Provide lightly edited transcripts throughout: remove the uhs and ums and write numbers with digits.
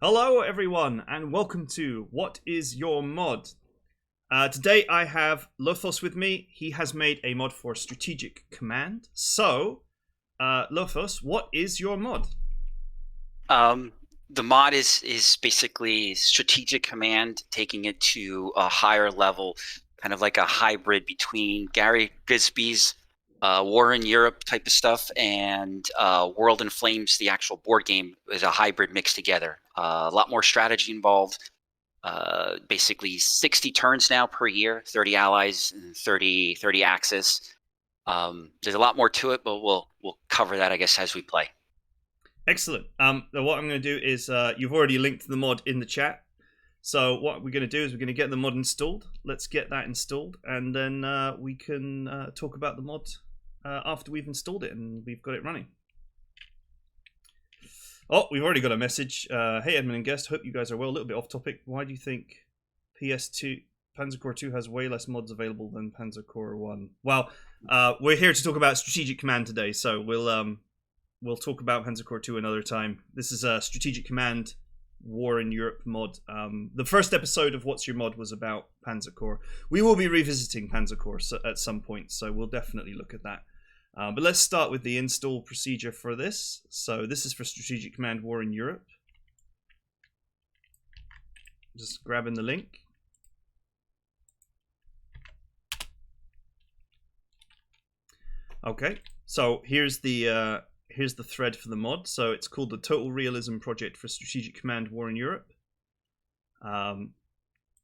Hello everyone and welcome to What is Your Mod? Today I have Lothos with me. He has made a mod for Strategic Command. So, Lothos, what is your mod? Um, the mod is basically strategic command, taking it to a higher level, kind of like a hybrid between Gary Bisbee's War in Europe type of stuff and World in Flames, the actual board game, is a hybrid mixed together. A lot more strategy involved. Basically 60 turns now per year, 30 allies and 30 axis. There's a lot more to it, but we'll cover that, I guess, as we play. Excellent. What I'm going to do is you've already linked the mod in the chat. So what we're going to do is we're going to get the mod installed. Let's get that installed, and then we can talk about the mod after we've installed it and we've got it running. Oh, we've already got a message. Hey, Edmon and guest. Hope you guys are well. A little bit off topic. Why do you think PS2 Panzer Corps 2 has way less mods available than Panzer Corps 1? Well, we're here to talk about Strategic Command today, so we'll talk about Panzer Corps 2 another time. This is a Strategic Command War in Europe mod. The first episode of What's Your Mod was about Panzer Corps. We will be revisiting Panzer Corps at some point, so we'll definitely look at that. But let's start with the install procedure for this. So this is for Strategic Command War in Europe. Just grabbing the link. Okay, so here's the thread for the mod. So it's called the Total Realism Project for Strategic Command War in Europe. And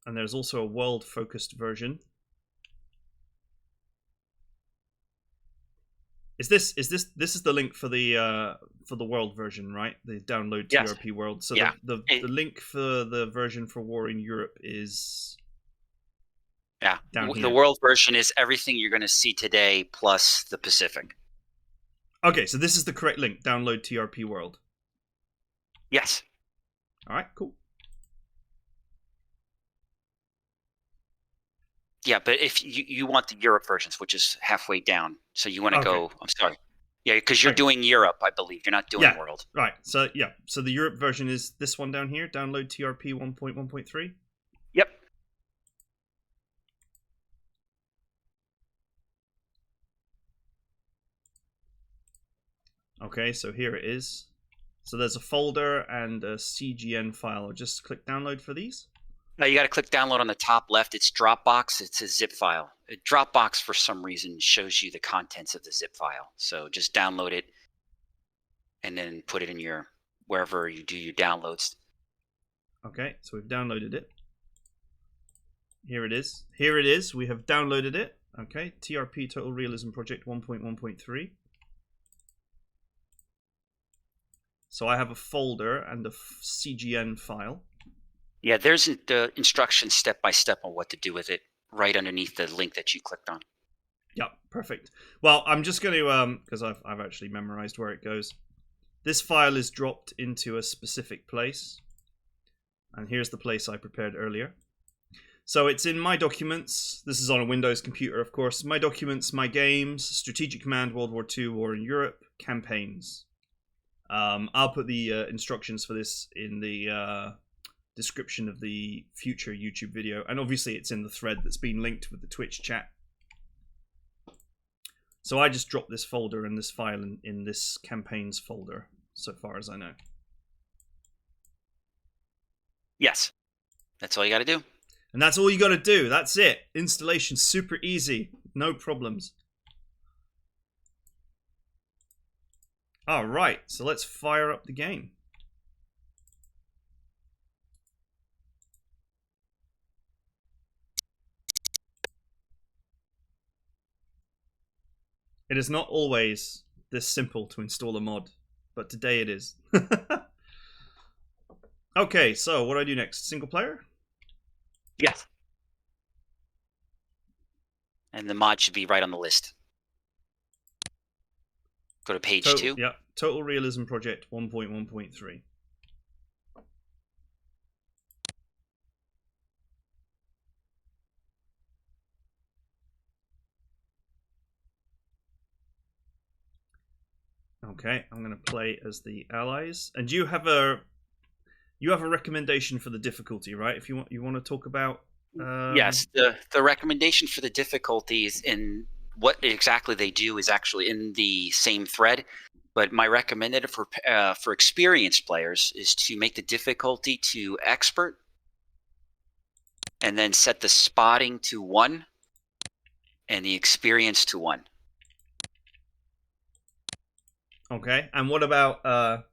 there's also a world-focused version. This is the link for the world version, right? The download TRP world. So yeah. the link for the version for War in Europe is down here. The world version is everything you're going to see today plus the Pacific. Okay, so this is the correct link. Download TRP world. Yes. All right, cool. Yeah, but if you want the Europe versions, which is halfway down, so you want to go. I'm sorry. Yeah, because you're doing Europe, I believe. You're not doing world. Right. So yeah. So the Europe version is this one down here. Download TRP 1.1.3. Yep. Okay, so here it is. So there's a folder and a CGN file. I'll just click download for these. No, you got to click download on the top left. It's Dropbox. It's a zip file. Dropbox, for some reason, shows you the contents of the zip file. So just download it and then put it in your wherever you do your downloads. Okay, so we've downloaded it. Here it is. Here it is. We have downloaded it. Okay, TRP Total Realism Project 1.1.3. So I have a folder and a CGN file. Yeah, there's the instructions step by step on what to do with it right underneath the link that you clicked on. Yeah, perfect. Well, I'm just going to, because I've actually memorized where it goes. This file is dropped into a specific place. And here's the place I prepared earlier. So it's in My Documents. This is on a Windows computer, of course. My Documents, My Games, Strategic Command, World War II, War in Europe, Campaigns. I'll put the instructions for this in the description of the future YouTube video, and obviously it's in the thread that's been linked with the Twitch chat. So I just dropped this folder and this file in this campaigns folder, so far as I know. Yes, that's all you got to do. And that's all you got to do. That's it. Installation super easy, no problems. All right, so let's fire up the game. It is not always this simple to install a mod, but today it is. Okay, so what do I do next? Single player? Yes. And the mod should be right on the list. Go to page 2. Yeah, Total Realism Project 1.1.3. Okay, I'm going to play as the allies. And you have a you have a recommendation for the difficulty, right? If you want to talk about. Yes, the recommendation for the difficulties in what exactly they do is actually in the same thread. But my recommended for experienced players is to make the difficulty to expert, and then set the spotting to 1 and the experience to 1. Okay, and what about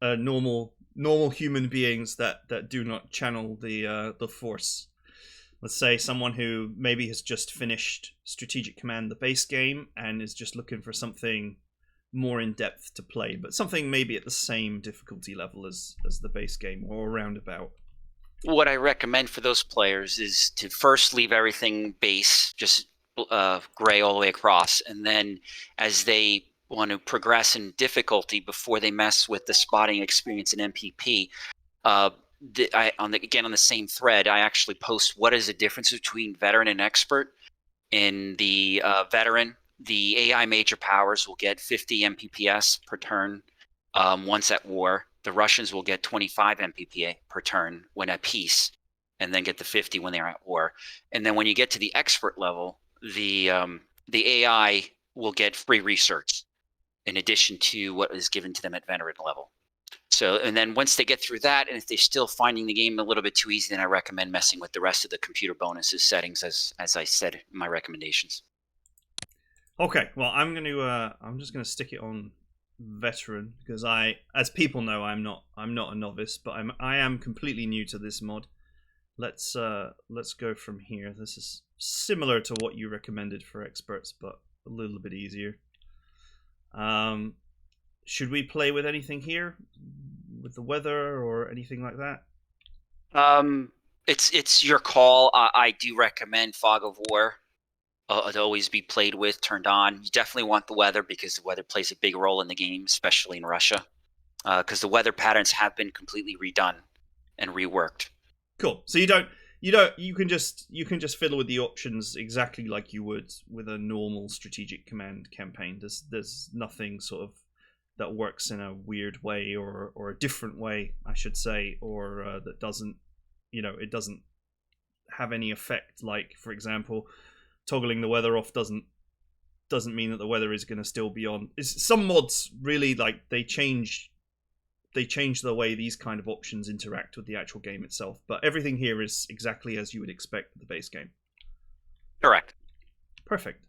normal human beings that do not channel the force? Let's say someone who maybe has just finished Strategic Command, the base game, and is just looking for something more in depth to play, but something maybe at the same difficulty level as the base game or roundabout. What I recommend for those players is to first leave everything base, just gray all the way across, and then as they want to progress in difficulty before they mess with the spotting experience in MPP, on the same thread, I actually post what is the difference between veteran and expert. In the veteran, the AI major powers will get 50 MPPS per turn once at war. The Russians will get 25 MPPA per turn when at peace, and then get the 50 when they're at war. And then when you get to the expert level, the AI will get free research in addition to what is given to them at veteran level. So, and then once they get through that, and if they're still finding the game a little bit too easy, then I recommend messing with the rest of the computer bonuses settings, as I said in my recommendations. Okay, well, I'm just gonna stick it on veteran because as people know, I'm not a novice, but I am completely new to this mod. Let's go from here. This is similar to what you recommended for experts, but a little bit easier. Should we play with anything here, with the weather or anything like that? It's your call. I do recommend Fog of War to always be played with, turned on. You definitely want the weather because the weather plays a big role in the game, especially in Russia, because the weather patterns have been completely redone and reworked. Cool. So you can just fiddle with the options exactly like you would with a normal Strategic Command campaign. There's nothing sort of that works in a weird way or a different way, I should say, or that doesn't, it doesn't have any effect. Like, for example, toggling the weather off doesn't mean that the weather is going to still be on. Some mods really, like, they change the way these kind of options interact with the actual game itself, but everything here is exactly as you would expect with the base game. Correct. Perfect.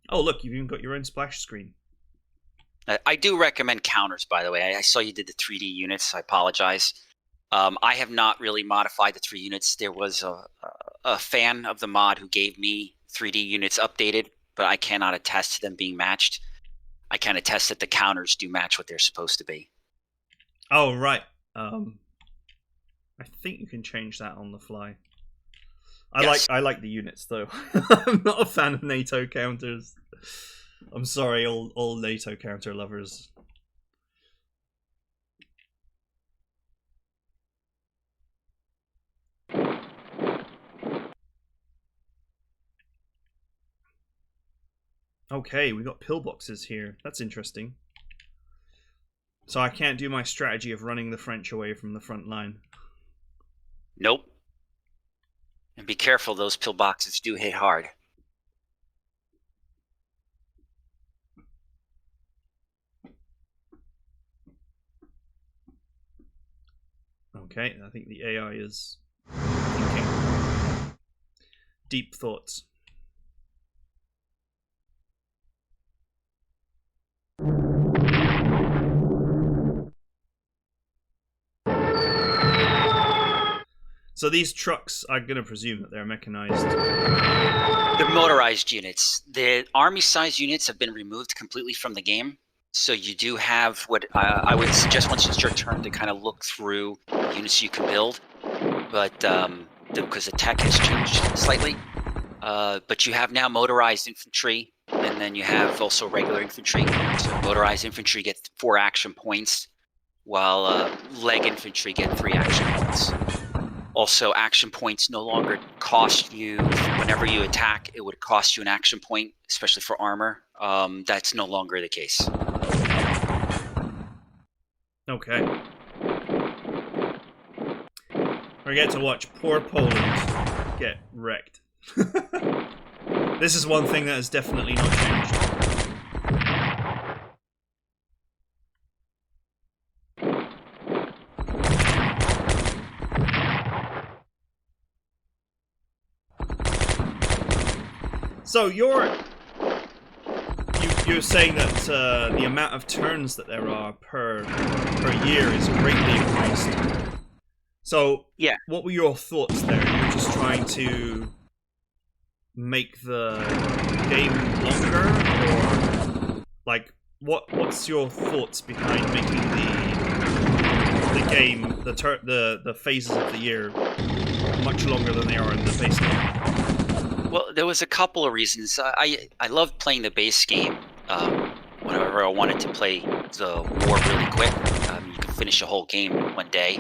Oh, look, you've even got your own splash screen. I do recommend counters, by the way. I saw you did the 3D units. I apologize. I have not really modified the 3 units. There was a fan of the mod who gave me 3D units updated, but I cannot attest to them being matched. I can attest that the counters do match what they're supposed to be. Oh, right. I think you can change that on the fly. I like the units, though. I'm not a fan of NATO counters. I'm sorry, all NATO counter lovers. Okay, we got pillboxes here. That's interesting. So I can't do my strategy of running the French away from the front line. Nope. And be careful, those pillboxes do hit hard. Okay, I think the AI is thinking. Deep thoughts. So these trucks, I'm going to presume that they're mechanized. They're motorized units. The army-sized units have been removed completely from the game. So you do have what I would suggest once it's your turn to kind of look through units you can build. But because the tech has changed slightly. But you have now motorized infantry, and then you have also regular infantry. So motorized infantry get 4 action points, while leg infantry get 3 action points. Also, action points no longer cost you, whenever you attack, it would cost you an action point, especially for armor. That's no longer the case. Okay. We get to watch poor Poland get wrecked. This is one thing that has definitely not changed. So you're saying that the amount of turns that there are per year is greatly increased. So Yeah. what were your thoughts there? You're just trying to make the game longer, or like what's your thoughts behind making the game the phases of the year much longer than they are in the base game? Well, there was a couple of reasons. I loved playing the base game. Whenever I wanted to play the war really quick, you could finish a whole game in one day.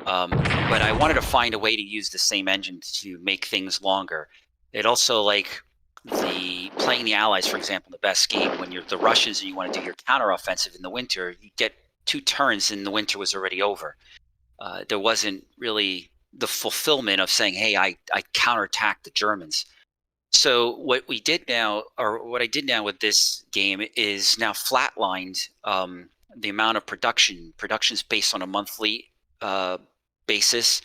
But I wanted to find a way to use the same engine to make things longer. It also, like, playing the Allies, for example, the best game, when you're the Russians and you want to do your counteroffensive in the winter, you get 2 turns and the winter was already over. There wasn't really the fulfillment of saying, hey, I counterattacked the Germans. So what we did now, or what I did now with this game, is now flatlined the amount of production. Production's based on a monthly basis,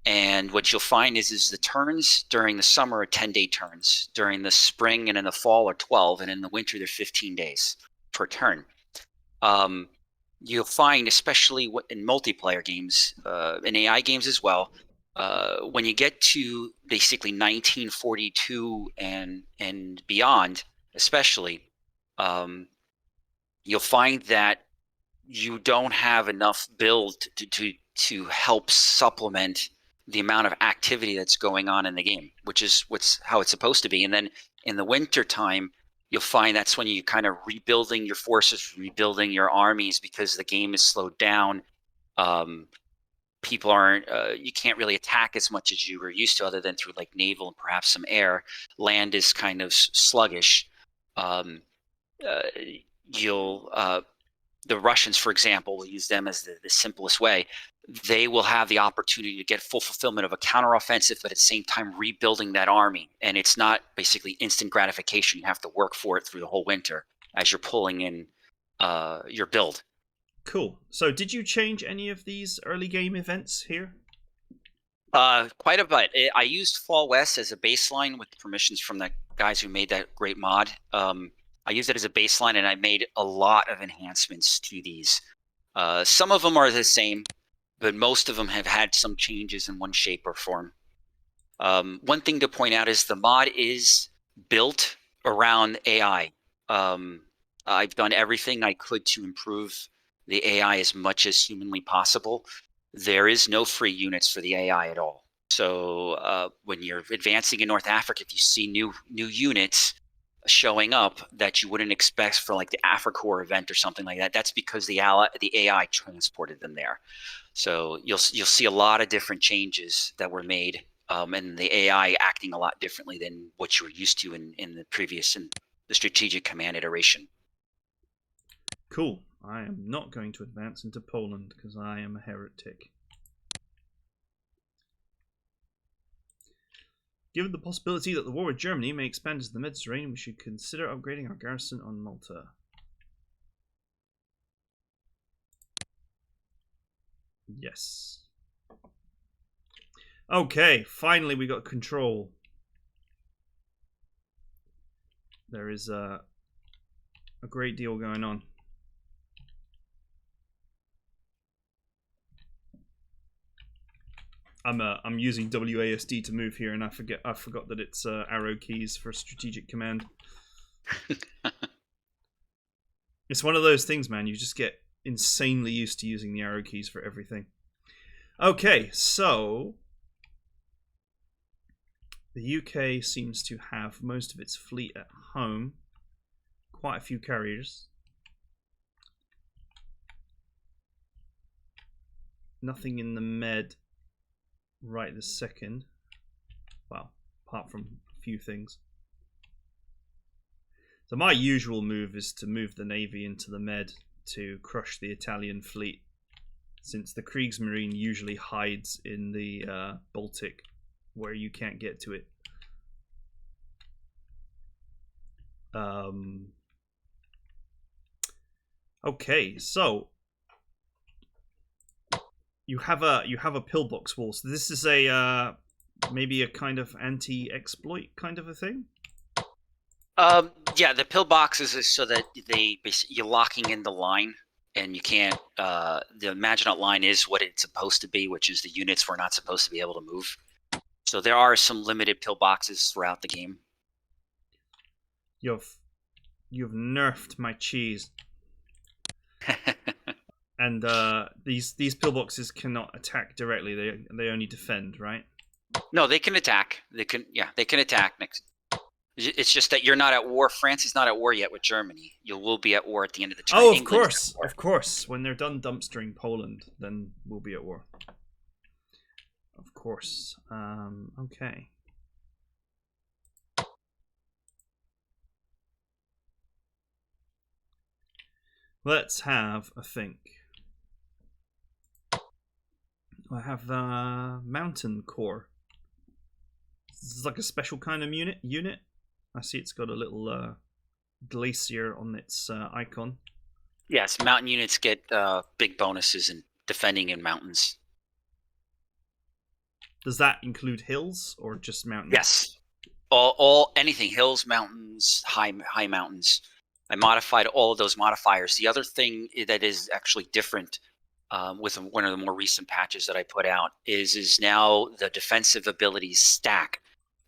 and what you'll find is the turns during the summer are 10-day turns. During the spring and in the fall are 12, and in the winter they're 15 days per turn. You'll find, especially in multiplayer games, in AI games as well, when you get to basically 1942 and beyond, especially, you'll find that you don't have enough build to help supplement the amount of activity that's going on in the game, which is how it's supposed to be. And then in the winter time, you'll find that's when you kind of rebuilding your forces, rebuilding your armies, because the game is slowed down. People aren't you can't really attack as much as you were used to, other than through like naval and perhaps some air. Land is kind of sluggish. You'll The Russians, for example, will use them as the simplest way. They will have the opportunity to get full fulfillment of a counteroffensive, but at the same time rebuilding that army. And it's not basically instant gratification. You have to work for it through the whole winter as you're pulling in your build. Cool. So did you change any of these early game events here? Quite a bit. I used Fall West as a baseline with permissions from the guys who made that great mod. I used it as a baseline, and I made a lot of enhancements to these. Some of them are the same, but most of them have had some changes in one shape or form. One thing to point out is the mod is built around AI. I've done everything I could to improve the AI as much as humanly possible. There is no free units for the AI at all. So when you're advancing in North Africa, if you see new units showing up that you wouldn't expect for like the AfriCorps event or something like that, that's because the AI transported them there. So you'll see a lot of different changes that were made, and the AI acting a lot differently than what you were used to in the previous and the strategic command iteration. Cool. I am not going to advance into Poland because I am a heretic. Given the possibility that the war with Germany may expand into the Mediterranean, we should consider upgrading our garrison on Malta. Yes. Okay, finally we got control. There is a great deal going on. I'm using WASD to move here, and I forgot that it's arrow keys for strategic command. It's one of those things, man. You just get insanely used to using the arrow keys for everything. Okay, so the UK seems to have most of its fleet at home. Quite a few carriers. Nothing in the Med right this second. Well, apart from a few things. So my usual move is to move the Navy into the Med to crush the Italian fleet, since the Kriegsmarine usually hides in the Baltic, where you can't get to it. Okay, so you have a pillbox wall. So this is a maybe a kind of anti-exploit kind of a thing. Yeah, the pillboxes is so that you're locking in the line, and you can't. The Maginot line is what it's supposed to be, which is the units were not supposed to be able to move. So there are some limited pillboxes throughout the game. You've nerfed my cheese. And these pillboxes cannot attack directly. They only defend, right? No, they can attack. They can attack next. It's just that you're not at war. France is not at war yet with Germany. You will be at war at the end of the turn. Oh, of course. When they're done dumpstering Poland, then we'll be at war. Of course. Okay. Let's have a think. I have the Mountain Corps. This is like a special kind of unit. I see it's got a little glacier on its icon. Yes, mountain units get big bonuses in defending in mountains. Does that include hills or just mountains? Yes, all anything, hills, mountains, high mountains. I modified all of those modifiers. The other thing that is actually different with one of the more recent patches that I put out is now the defensive abilities stack.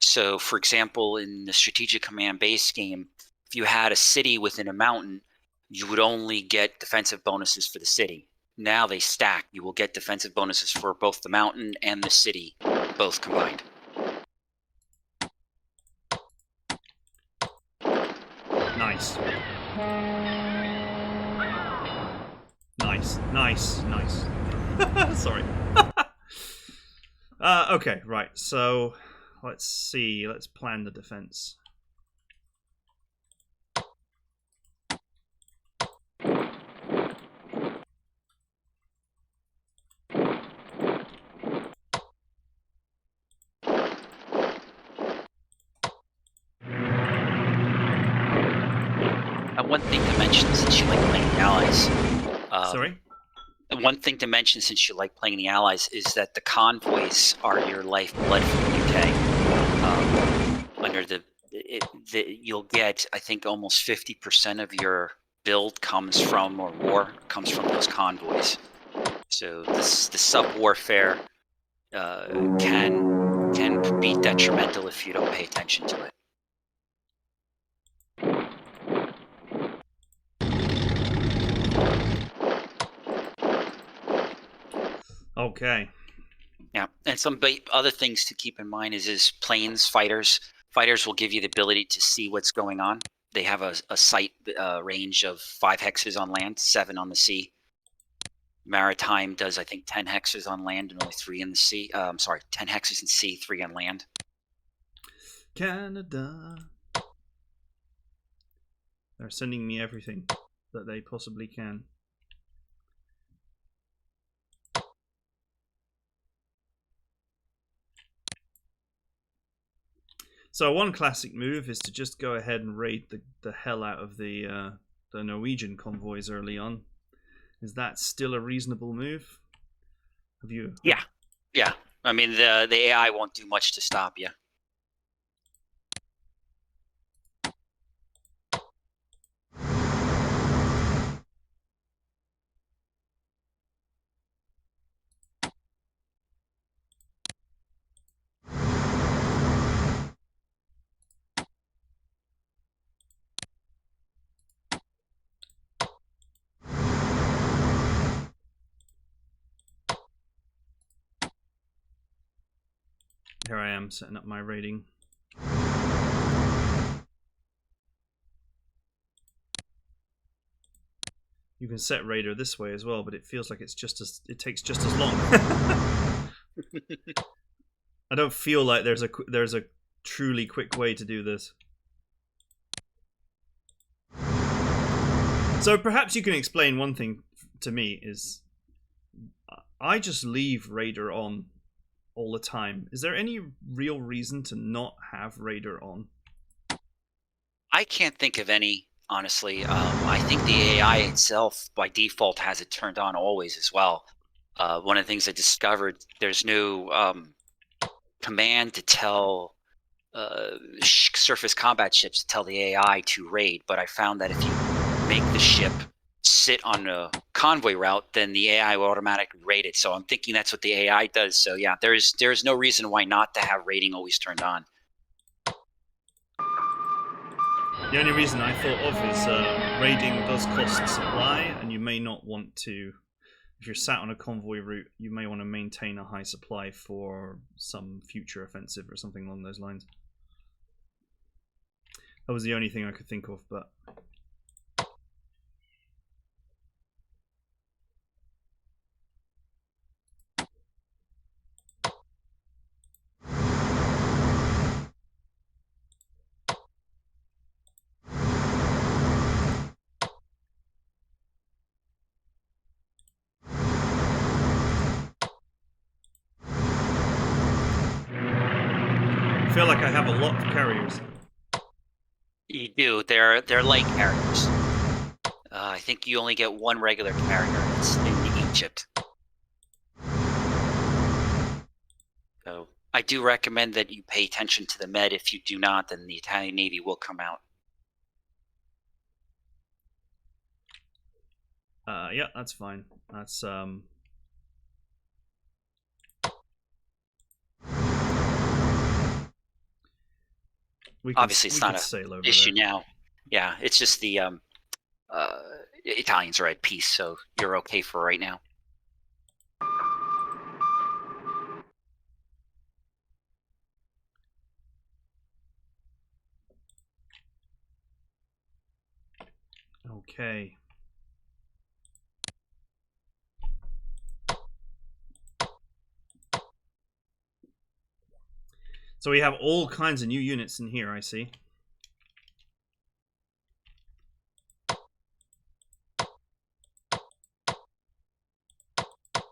So, for example, in the Strategic Command base game, if you had a city within a mountain, you would only get defensive bonuses for the city. Now they stack. You will get defensive bonuses for both the mountain and the city, both combined. Nice. Sorry. Okay, right. So let's see. Let's plan the defense. One thing to mention since you like playing the Allies. Sorry? One thing to mention since you like playing the Allies is that the convoys are your lifeblood for the UK. Under you'll get, I think, almost 50% of your build comes from, or war comes from those convoys. So the sub warfare can be detrimental if you don't pay attention to it. Okay. Yeah, and some other things to keep in mind is planes, fighters. Fighters will give you the ability to see what's going on. They have a sight range of 5 hexes on land, 7 on the sea. Maritime does, I think, 10 hexes on land and only 3 in the sea. 10 hexes in sea, 3 on land. Canada. They're sending me everything that they possibly can. So one classic move is to just go ahead and raid the hell out of the Norwegian convoys early on. Is that still a reasonable move? Have you? Yeah. I mean, the AI won't do much to stop you. Here I am setting up my rating. You can set Raider this way as well, but it feels like it takes just as long. I don't feel like there's a truly quick way to do this. So perhaps you can explain one thing to me is I just leave Raider on all the time. Is there any real reason to not have Raider on? I can't think of any, honestly. I think the AI itself, by default, has it turned on always as well. One of the things I discovered, there's no command to tell surface combat ships to tell the AI to raid, but I found that if you make the ship sit on a convoy route, then the AI will automatically raid it. So I'm thinking that's what the AI does. So yeah, there's no reason why not to have raiding always turned on. The only reason I thought of is raiding does cost supply, and you may not want to. If you're sat on a convoy route, you may want to maintain a high supply for some future offensive or something along those lines. That was the only thing I could think of, but I feel like I have a lot of carriers. You do. They're light carriers. I think you only get one regular carrier. It's in Egypt. So I do recommend that you pay attention to the med. If you do not, then the Italian Navy will come out. Yeah, that's fine. That's Obviously, it's not an issue now. Yeah, it's just the Italians are at peace, so you're okay for right now. Okay. So we have all kinds of new units in here, I see.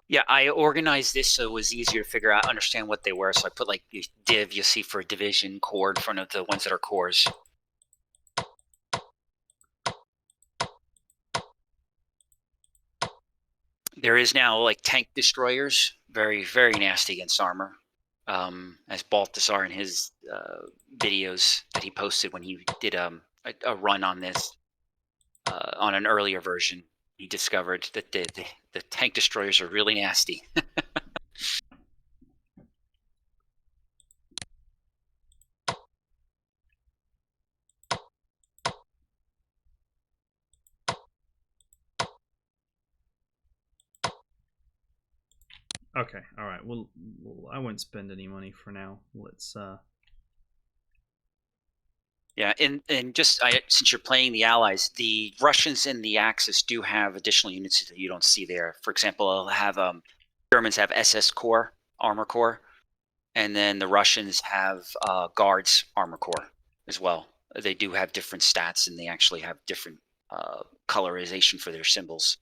Yeah, I organized this so it was easier to figure out, understand what they were. So I put like the div you see for division core in front of the ones that are cores. There is now like tank destroyers, very, very nasty against armor. As Balthasar in his videos that he posted when he did a run on this on an earlier version, he discovered that the tank destroyers are really nasty. Okay, all right. Well, I won't spend any money for now. Let's. Yeah, and just since you're playing the Allies, the Russians in the Axis do have additional units that you don't see there. For example, I'll have Germans have SS Corps, Armor Corps, and then the Russians have Guards Armor Corps as well. They do have different stats, and they actually have different colorization for their symbols.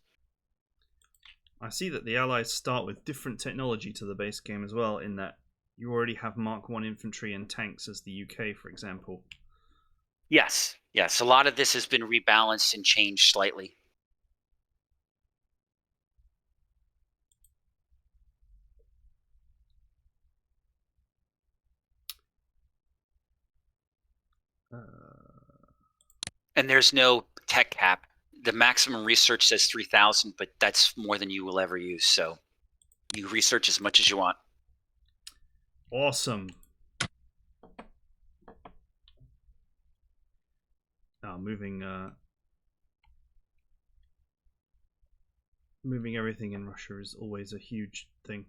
I see that the Allies start with different technology to the base game as well, in that you already have Mark I infantry and tanks as the UK, for example. Yes, yes. A lot of this has been rebalanced and changed slightly. And there's no tech cap. The maximum research says 3,000, but that's more than you will ever use. So you research as much as you want. Awesome. Moving everything in Russia is always a huge thing.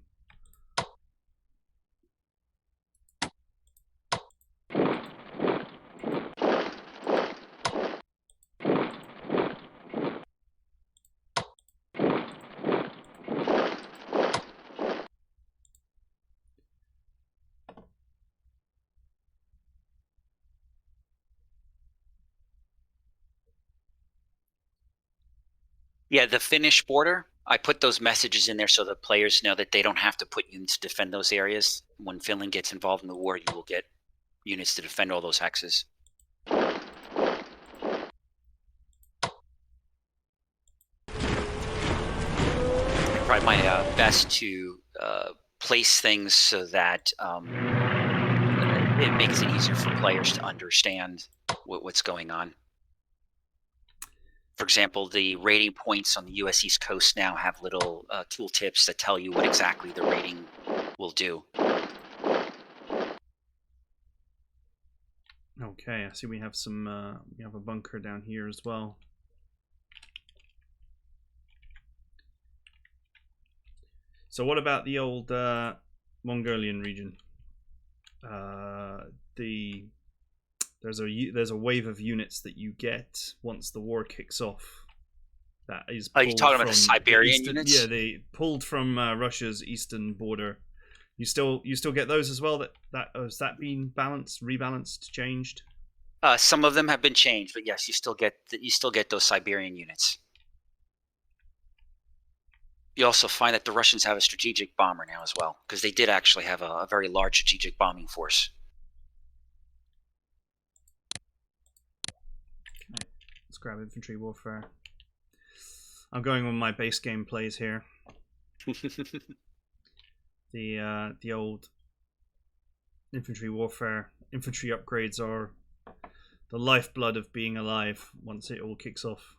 Yeah, the Finnish border. I put those messages in there so the players know that they don't have to put units to defend those areas. When Finland gets involved in the war, you will get units to defend all those hexes. I try my best to place things so that it makes it easier for players to understand what's going on. For example, the rating points on the U.S. East Coast now have little tooltips that tell you what exactly the rating will do. Okay, I see we have some. We have a bunker down here as well. So what about the old Mongolian region? There's a wave of units that you get once the war kicks off. That is. Are you talking about the Siberian units? Yeah, they pulled from Russia's eastern border. You still get those as well. Has that been rebalanced, changed? Some of them have been changed, but yes, you still get those Siberian units. You also find that the Russians have a strategic bomber now as well, because they did actually have a very large strategic bombing force. Okay. Let's grab infantry warfare. I'm going with my base game plays here. The old infantry warfare. Infantry upgrades are the lifeblood of being alive once it all kicks off.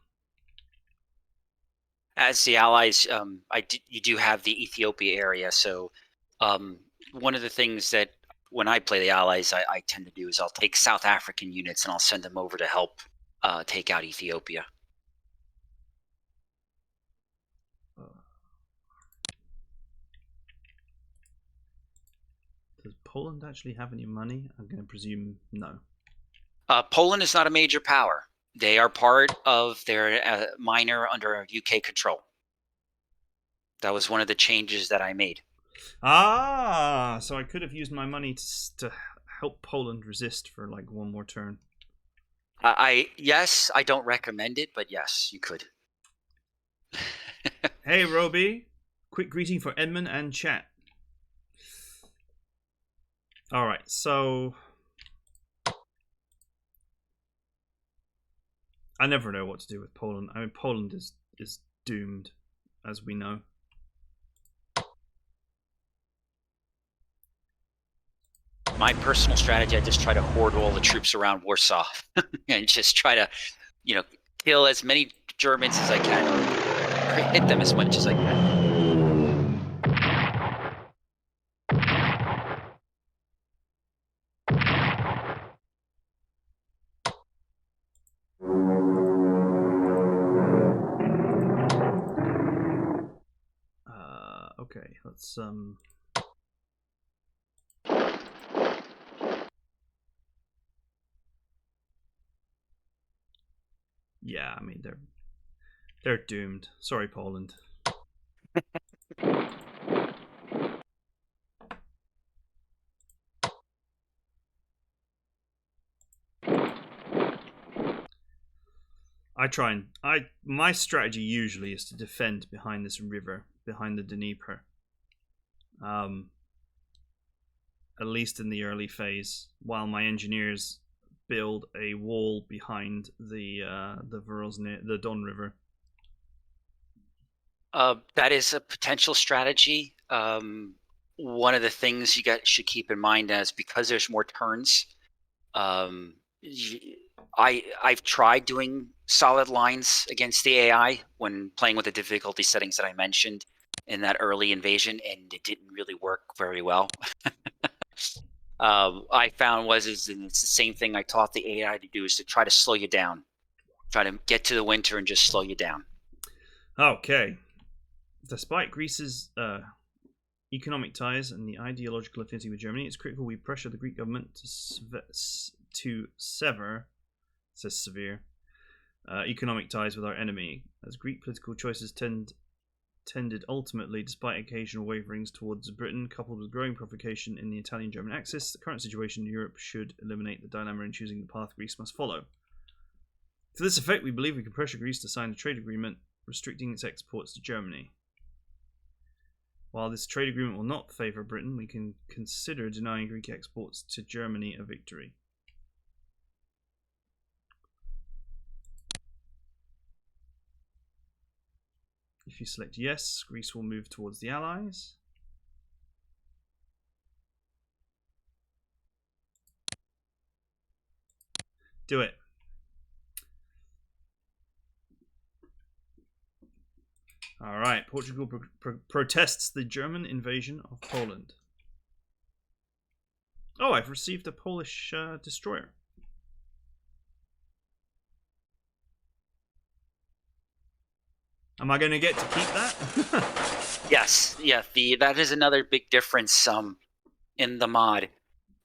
As the Allies, you do have the Ethiopia area, so one of the things that when I play the Allies, I tend to do is I'll take South African units and I'll send them over to help take out Ethiopia. Does Poland actually have any money? I'm going to presume no. Poland is not a major power. They are part of their minor under UK control. That was one of the changes that I made. Ah, so I could have used my money to help Poland resist for like one more turn. Yes, I don't recommend it, but yes, you could. Hey, Roby. Quick greeting for Edmund and chat. Alright, so I never know what to do with Poland. I mean, Poland is doomed, as we know. My personal strategy, I just try to hoard all the troops around Warsaw and just try to, kill as many Germans as I can or hit them as much as I can. Okay, let's yeah, I mean they're doomed. Sorry, Poland. My strategy usually is to defend behind this river, behind the Dnieper. At least in the early phase, while my engineers build a wall behind the Don River. That is a potential strategy. One of the things you should keep in mind is because there's more turns. I've tried doing solid lines against the AI when playing with the difficulty settings that I mentioned in that early invasion, and it didn't really work very well. I found and it's the same thing I taught the AI to do, is to try to slow you down, try to get to the winter and just slow you down. Okay. Despite Greece's economic ties and the ideological affinity with Germany, it's critical we pressure the Greek government to sever, says Severe, economic ties with our enemy, as Greek political choices tended ultimately, despite occasional waverings towards Britain, coupled with growing provocation in the Italian-German axis. The current situation in Europe should eliminate the dilemma in choosing the path Greece must follow. To this effect, we believe we can pressure Greece to sign a trade agreement restricting its exports to Germany. While this trade agreement will not favour Britain, we can consider denying Greek exports to Germany a victory. If you select yes, Greece will move towards the Allies. Do it. All right. Portugal protests the German invasion of Poland. Oh, I've received a Polish destroyer. Am I going to get to keep that? Yes. Yeah. That is another big difference in the mod.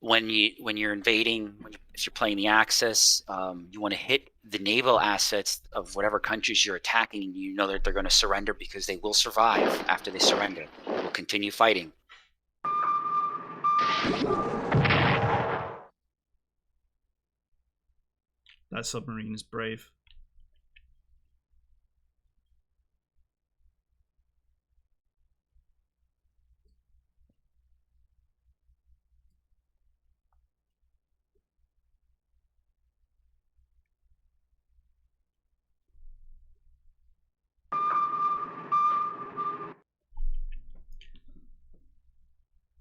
When you're invading, if you're playing the Axis, you want to hit the naval assets of whatever countries you're attacking, and you know that they're going to surrender because they will survive after they surrender. They will continue fighting. That submarine is brave.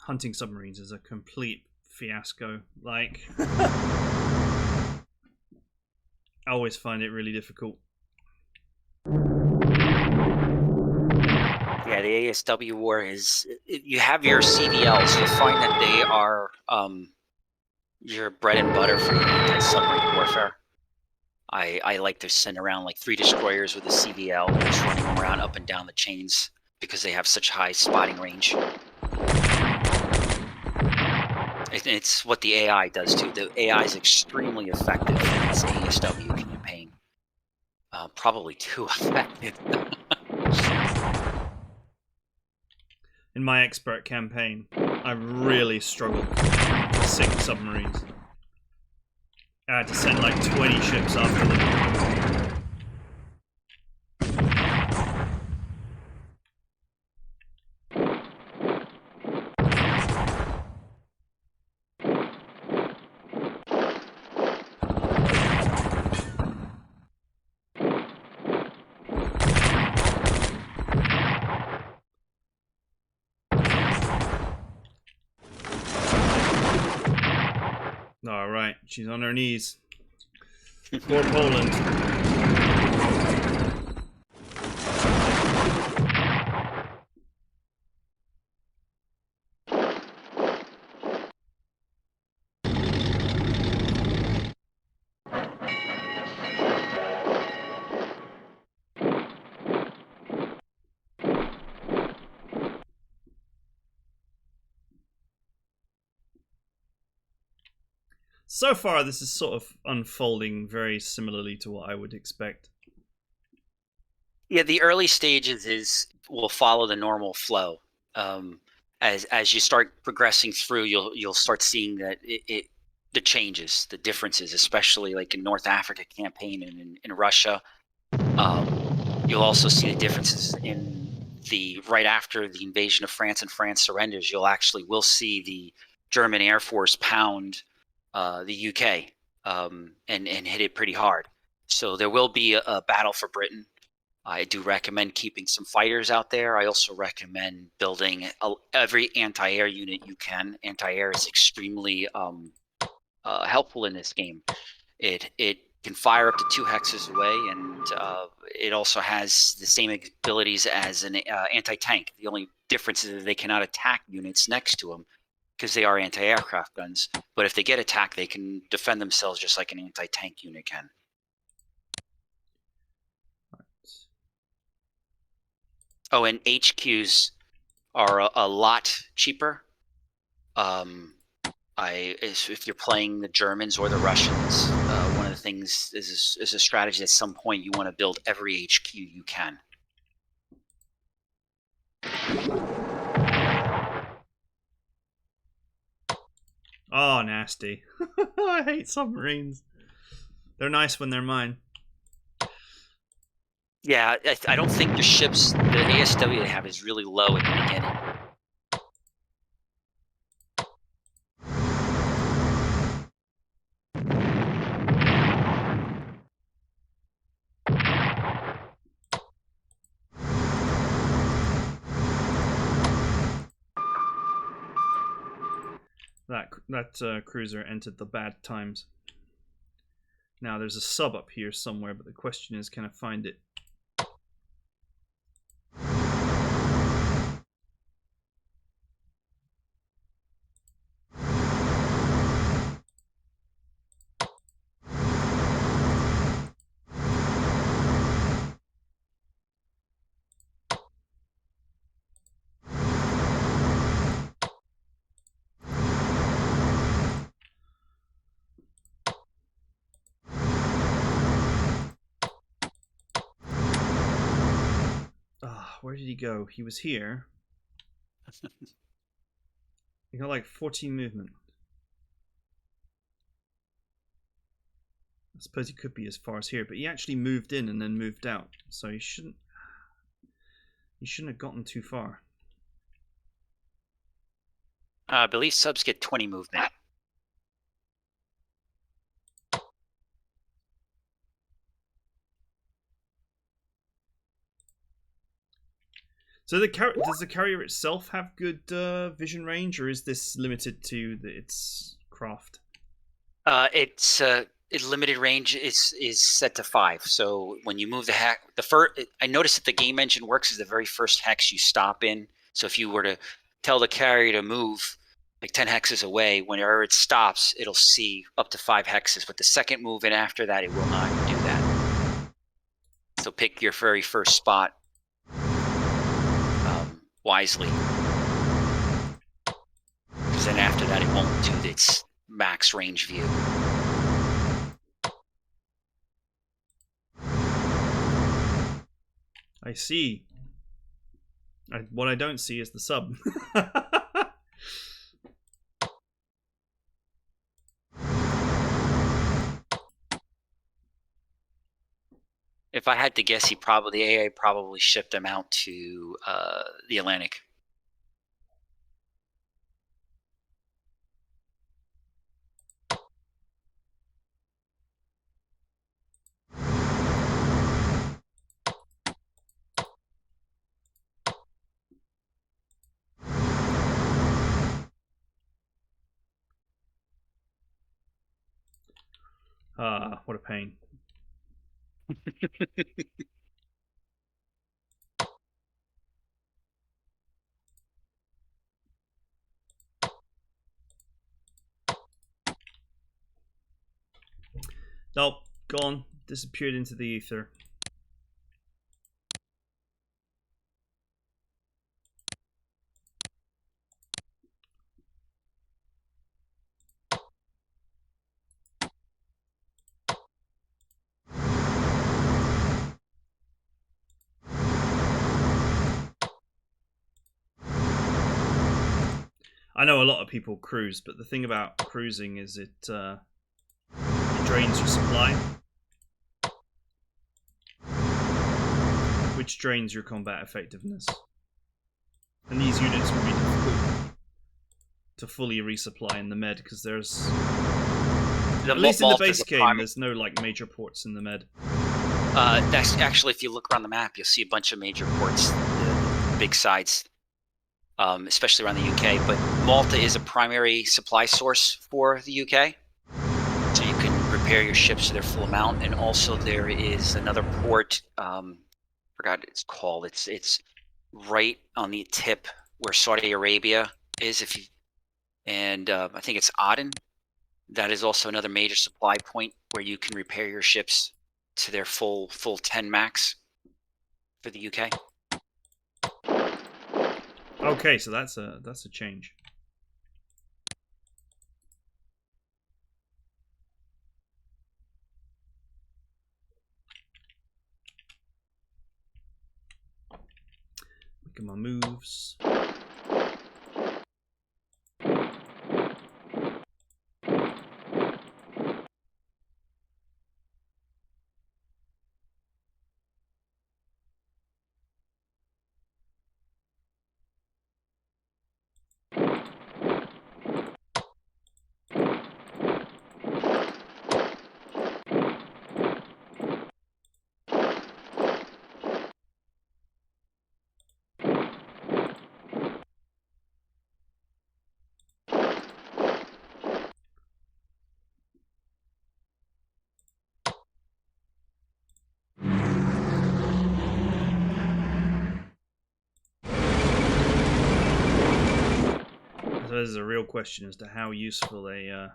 Hunting submarines is a complete fiasco. Like, I always find it really difficult. Yeah, the ASW war is. You have your CVLs. You'll find that they are your bread and butter for anti-submarine warfare. I like to send around like 3 destroyers with a CVL, just running them around up and down the chains because they have such high spotting range. It's what the AI does too. The AI is extremely effective in this ASW campaign. Probably too effective. In my expert campaign, I really struggled to sink submarines. I had to send like 20 ships after them. Alright, she's on her knees. Poor Poland. So far, this is sort of unfolding very similarly to what I would expect. Yeah, the early stages will follow the normal flow. As you start progressing through, you'll start seeing that the changes, the differences, especially like in North Africa campaign and in Russia. You'll also see the differences in the right after the invasion of France and France surrenders. Will see the German Air Force pound the UK and hit it pretty hard. So there will be a battle for Britain. I do recommend keeping some fighters out there. I also recommend building every anti-air unit you can. Anti-air is extremely helpful in this game. It can fire up to 2 hexes away, and it also has the same abilities as an anti-tank. The only difference is that they cannot attack units next to them because they are anti-aircraft guns. But if they get attacked, they can defend themselves just like an anti-tank unit can. Oh, and HQs are a lot cheaper. If you're playing the Germans or the Russians, one of the things is a strategy. At some point, you want to build every HQ you can. Oh, nasty. I hate submarines. They're nice when they're mine. Yeah, I don't think the ships, the ASW they have is really low at the beginning. That cruiser entered the bad times. Now there's a sub up here somewhere, but the question is, can I find it? Where did he go? He was here. He got like 14 movement. I suppose he could be as far as here, but he actually moved in and then moved out, so he shouldn't have gotten too far. I believe subs get 20 movement. So does the carrier itself have good vision range, or is this limited to its craft? It's limited range is set to 5. So when you move the hex, I noticed that the game engine works as the very first hex you stop in. So if you were to tell the carrier to move like 10 hexes away, whenever it stops, it'll see up to 5 hexes. But the second move and after that, it will not do that. So pick your very first spot wisely, because then after that, it won't do its max range view. I see. What I don't see is the sub. If I had to guess, the AA probably shipped them out to the Atlantic. What a pain. Nope, gone. Disappeared into the ether. I know a lot of people cruise, but the thing about cruising is it drains your supply, which drains your combat effectiveness. And these units will be difficult to fully resupply in the med, because there's... At least in the base game, there's no like major ports in the med. That's actually, if you look around the map, you'll see a bunch of major ports, the big sides, especially around the UK. But Malta is a primary supply source for the UK, so you can repair your ships to their full amount. And also there is another port, forgot what it's called. It's right on the tip where Saudi Arabia is, I think it's Aden. That is also another major supply point where you can repair your ships to their full 10 max for the UK. Okay, so that's a change. Look at my moves. this is a real question as to how useful a.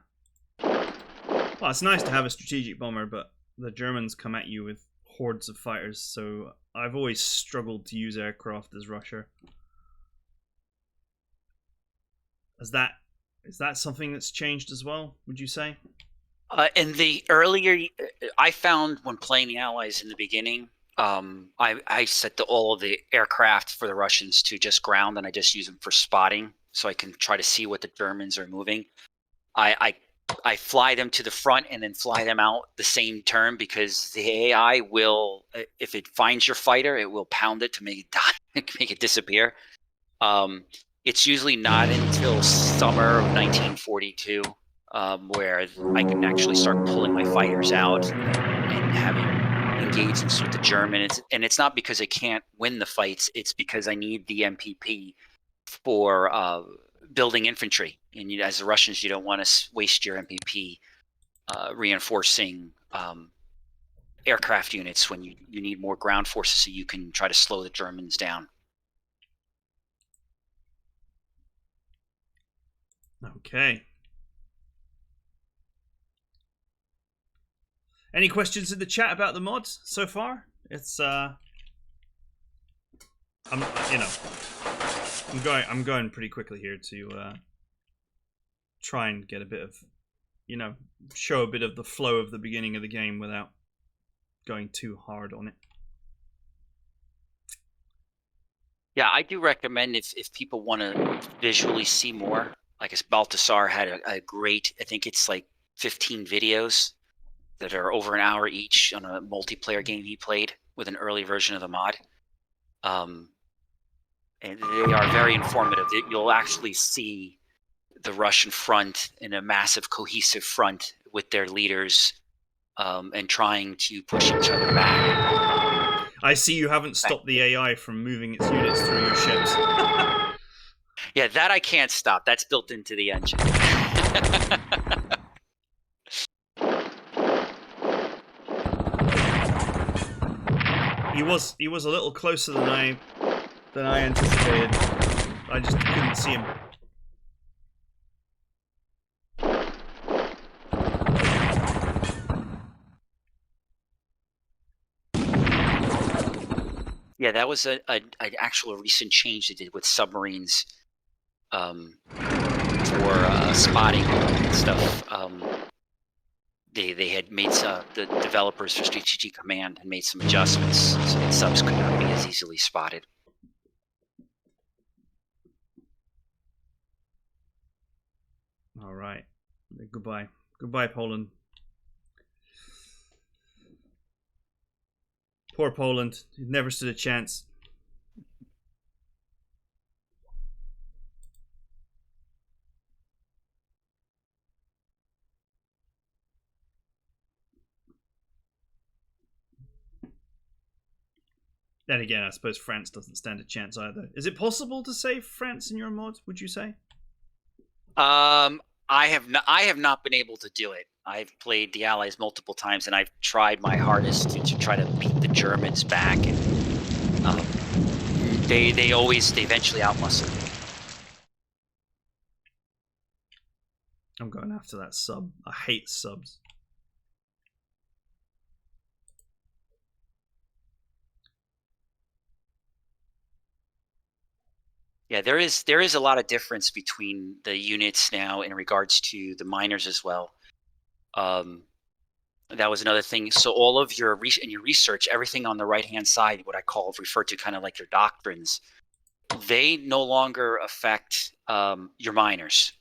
Well, it's nice to have a strategic bomber, but the Germans come at you with hordes of fighters, so I've always struggled to use aircraft as Russia. Is that something that's changed as well, would you say? In the earlier, I found when playing the Allies in the beginning, I set all of the aircraft for the Russians to just ground, and I just use them for spotting, so I can try to see what the Germans are moving. I fly them to the front and then fly them out the same turn, because the AI will, if it finds your fighter, it will pound it to make it die, make it disappear. It's usually not until summer of 1942 where I can actually start pulling my fighters out and having engagements with the Germans. And it's not because I can't win the fights; it's because I need the MPP for building infantry. And as the Russians, you don't want to waste your MPP reinforcing aircraft units when you need more ground forces, so you can try to slow the Germans down. Okay. Any questions in the chat about the mods so far? It's I'm going pretty quickly here to try and get a bit of, show a bit of the flow of the beginning of the game without going too hard on it. Yeah, I do recommend if people want to visually see more, like as Baltasar had a great, I think it's like 15 videos that are over an hour each on a multiplayer game he played with an early version of the mod. And they are very informative. You'll actually see the Russian front in a massive cohesive front with their leaders and trying to push each other back. I see you haven't stopped the AI from moving its units through your ships. Yeah, that I can't stop. That's built into the engine. He was a little closer than I anticipated. I just couldn't see him. Yeah, that was an actual recent change they did with submarines for spotting and stuff. They had made the developers for Strategic Command had made some adjustments so that subs could not be as easily spotted. All right. Goodbye. Goodbye, Poland. Poor Poland. He never stood a chance. Then again, I suppose France doesn't stand a chance either. Is it possible to save France in your mod, would you say? I have not been able to do it. I've played the Allies multiple times, and I've tried my hardest to try to beat the Germans back, and they eventually outmuscle me. I'm going after that sub. I hate subs. Yeah, there is a lot of difference between the units now in regards to the miners as well. That was another thing. So all of your research, everything on the right-hand side, what I refer to kind of like your doctrines, they no longer affect your miners.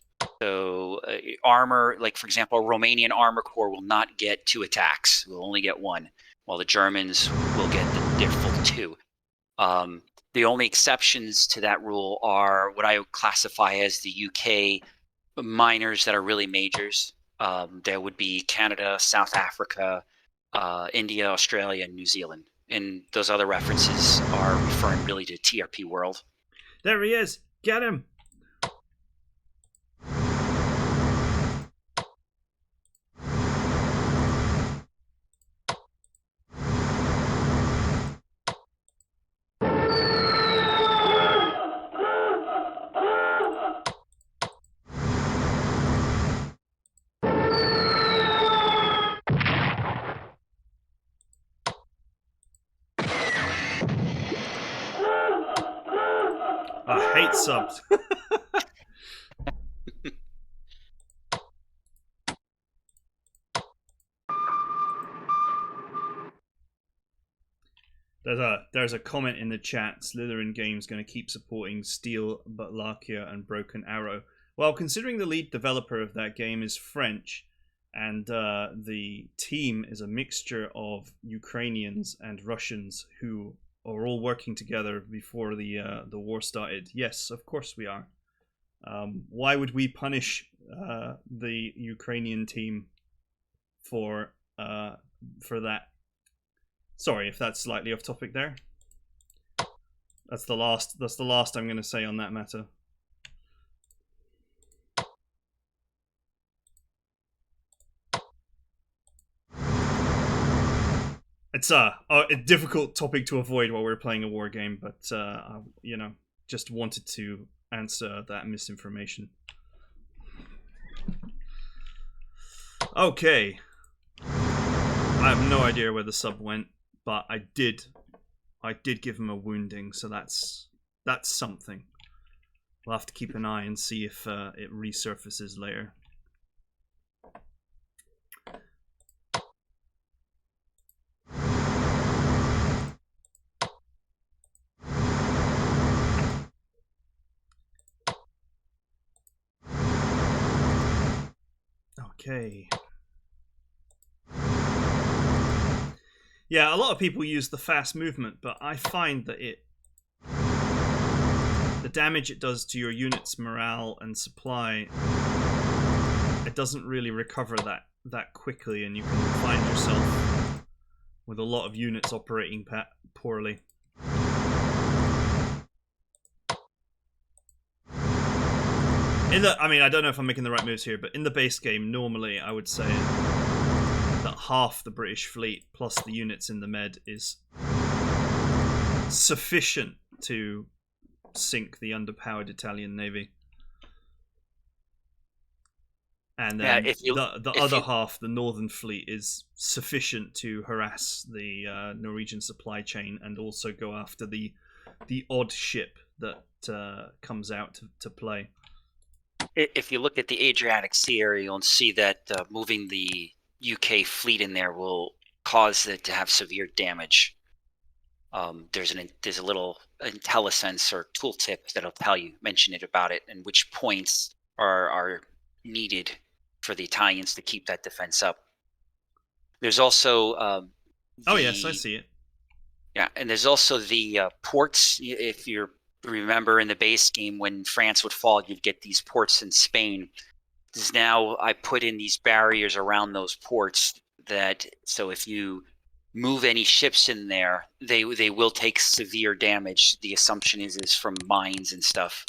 So armor, like for example, a Romanian armor corps will not get 2 attacks; will only get 1, while the Germans will get their full 2. The only exceptions to that rule are what I would classify as the UK miners that are really majors. There would be Canada, South Africa, India, Australia, and New Zealand. And those other references are referring really to TRP world. There he is. Get him. I hate subs. There's a comment in the chat. Slytherin Games going to keep supporting Steel, Butlakia, and Broken Arrow. Well, considering the lead developer of that game is French, and the team is a mixture of Ukrainians and Russians who are all working together before the war started. Yes, of course we are. Why would we punish the Ukrainian team for that? Sorry if that's slightly off topic there. That's the last I'm going to say on that matter. It's a difficult topic to avoid while we're playing a war game, but you know, just wanted to answer that misinformation. Okay. I have no idea where the sub went, but I did give him a wounding, so that's something. We'll have to keep an eye and see if it resurfaces later. Okay. Yeah, a lot of people use the fast movement, but I find that the damage it does to your unit's morale and supply, it doesn't really recover that quickly, and you can find yourself with a lot of units operating poorly. I mean, I don't know if I'm making the right moves here, but in the base game, normally I would say that half the British fleet plus the units in the Med is sufficient to sink the underpowered Italian navy. And then the other half, the Northern Fleet, is sufficient to harass the Norwegian supply chain and also go after the odd ship that comes out to play. If you look at the Adriatic Sea area, you'll see that moving the UK fleet in there will cause it to have severe damage. There's a little IntelliSense or tooltip that'll mention it about it, and which points are needed for the Italians to keep that defense up. There's also oh yes, I see it. Yeah, and there's also the ports. If you remember in the base game, when France would fall, you'd get these ports in Spain. Now I put in these barriers around those ports so if you move any ships in there, they will take severe damage. The assumption is from mines and stuff.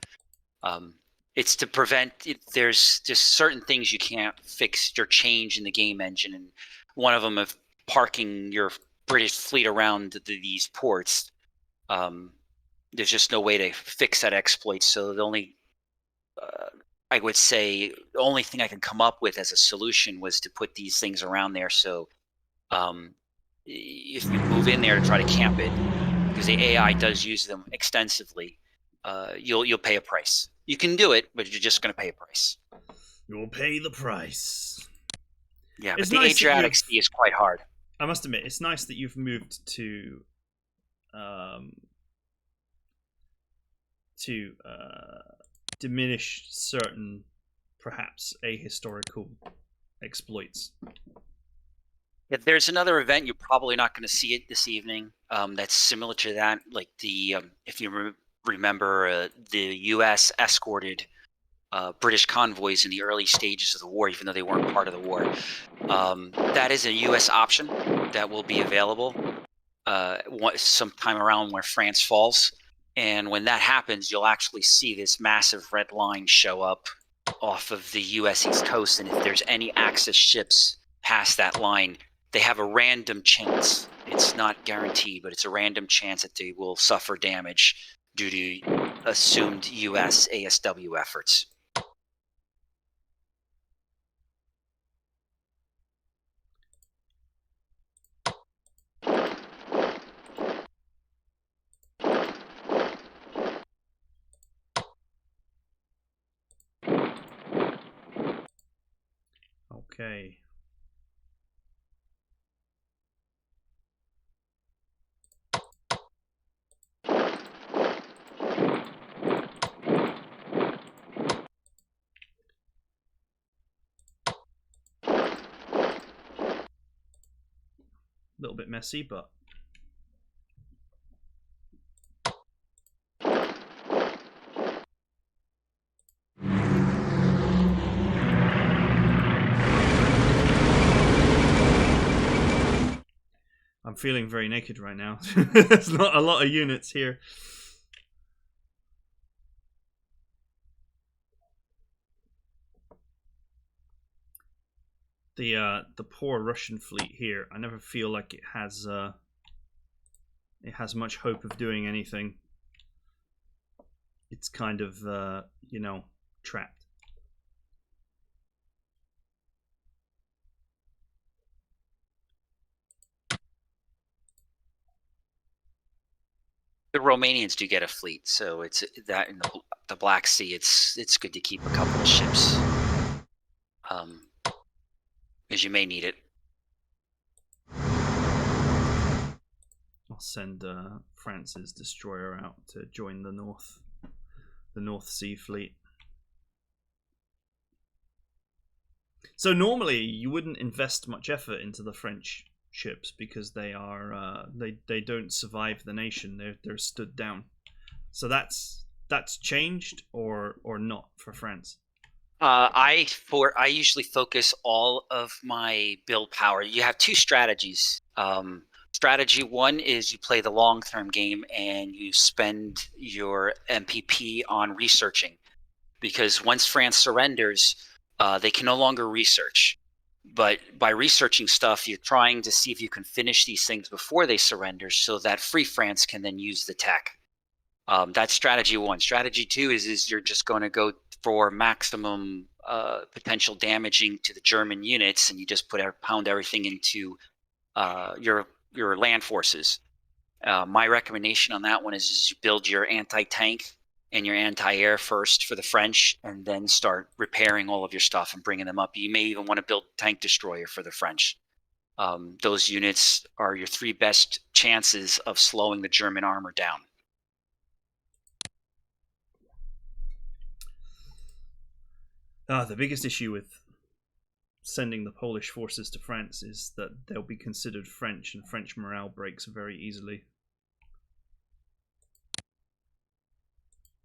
It's to prevent. There's just certain things you can't fix or change in the game engine, and one of them of parking your British fleet around these ports. There's just no way to fix that exploit. So the only I would say the only thing I could come up with as a solution was to put these things around there. So if you move in there to try to camp it, because the AI does use them extensively, you'll pay a price. You can do it, but you're just going to pay a price. You'll pay the price. Yeah, but the Adriatic Sea is quite hard. I must admit, it's nice that you've moved to diminish certain, perhaps ahistorical exploits. Yeah, there's another event you're probably not going to see it this evening. That's similar to that, like the if you remember, the U.S. escorted British convoys in the early stages of the war, even though they weren't part of the war. That is a U.S. option that will be available sometime around where France falls. And when that happens, you'll actually see this massive red line show up off of the U.S. East Coast. And if there's any Axis ships past that line, they have a random chance. It's not guaranteed, but it's a random chance that they will suffer damage due to assumed U.S. ASW efforts. Okay. A little bit messy, but I'm feeling very naked right now. There's not a lot of units here. The poor Russian fleet here. I never feel like it has much hope of doing anything. It's kind of you know, trapped. The Romanians do get a fleet, so it's that in the Black Sea. It's good to keep a couple of ships, because you may need it. I'll send France's destroyer out to join the North Sea fleet. So normally you wouldn't invest much effort into the French ships because they are they don't survive the nation. They're stood down. So that's changed or not for France. I usually focus all of my build power. You have two strategies. Strategy one is you play the long-term game and you spend your MPP on researching, because once France surrenders, they can no longer research. But by researching stuff, you're trying to see if you can finish these things before they surrender, so that Free France can then use the tech. That's strategy one. Strategy two is you're just going to go for maximum potential damaging to the German units, and you just pound everything into your land forces. My recommendation on that one is you build your anti-tank and your anti-air first for the French, and then start repairing all of your stuff and bringing them up. You may even want to build tank destroyer for the French. Those units are your three best chances of slowing the German armor down. The biggest issue with sending the Polish forces to France is that they'll be considered French, and French morale breaks very easily.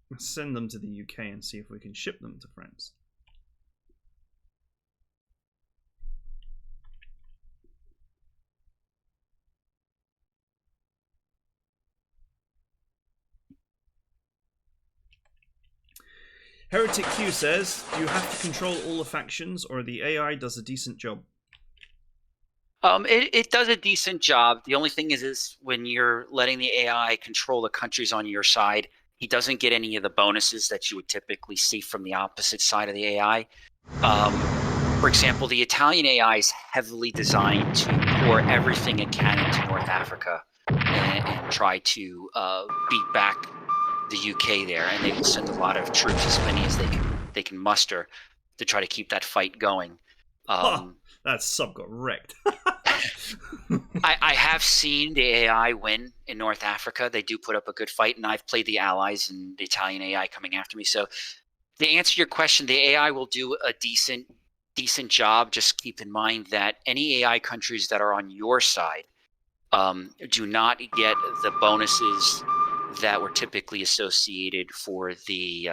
Let's send them to the UK and see if we can ship them to France. Heretic Q says, do you have to control all the factions, or the AI does a decent job? It does a decent job. The only thing is when you're letting the AI control the countries on your side, he doesn't get any of the bonuses that you would typically see from the opposite side of the AI. For example, the Italian AI is heavily designed to pour everything it can into North Africa and try to beat back the UK there, and they will send a lot of troops, as many as they can muster, to try to keep that fight going. That sub got wrecked. I have seen the AI win in North Africa. They do put up a good fight, and I've played the allies and the Italian AI coming after me. So to answer your question, the AI will do a decent job. Just keep in mind that any AI countries that are on your side do not get the bonuses that were typically associated for the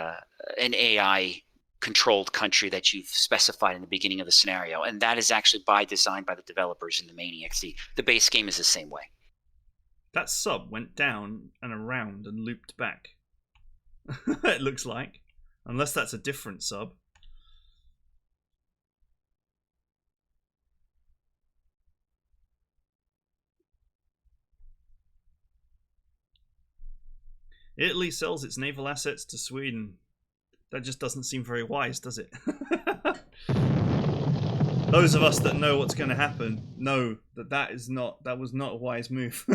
an AI controlled country that you've specified in the beginning of the scenario, and that is actually by design by the developers in the Maniac. The base game is the same way. That sub went down and around and looped back. It looks like, unless that's a different sub. Italy sells its naval assets to Sweden. That just doesn't seem very wise, does it? Those of us that know what's going to happen know that that was not a wise move.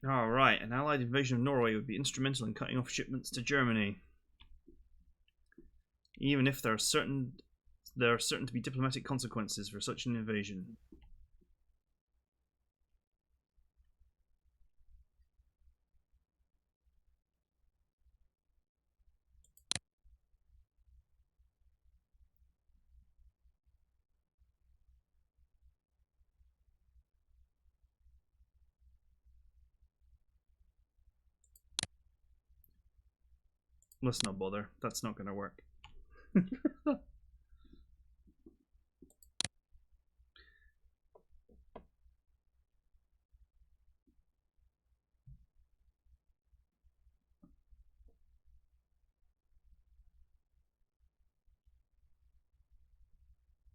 All right, an Allied invasion of Norway would be instrumental in cutting off shipments to Germany, even if there are certain to be diplomatic consequences for such an invasion. Let's not bother. That's not going to work.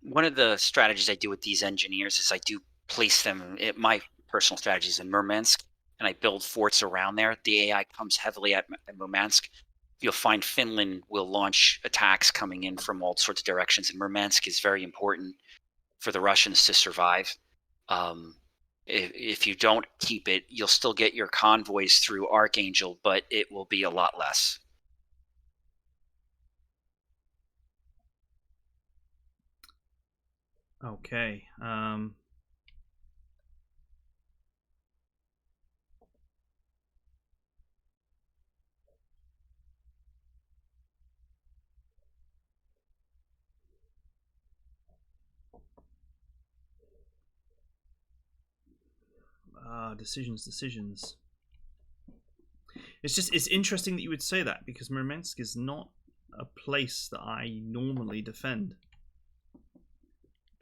One of the strategies I do with these engineers is I do place them. My personal strategies in Murmansk, and I build forts around there. The AI comes heavily at Murmansk. You'll find Finland will launch attacks coming in from all sorts of directions, and Murmansk is very important for the Russians to survive. If you don't keep it, you'll still get your convoys through Archangel, but it will be a lot less. Okay. Decisions. It's interesting that you would say that, because Murmansk is not a place that I normally defend.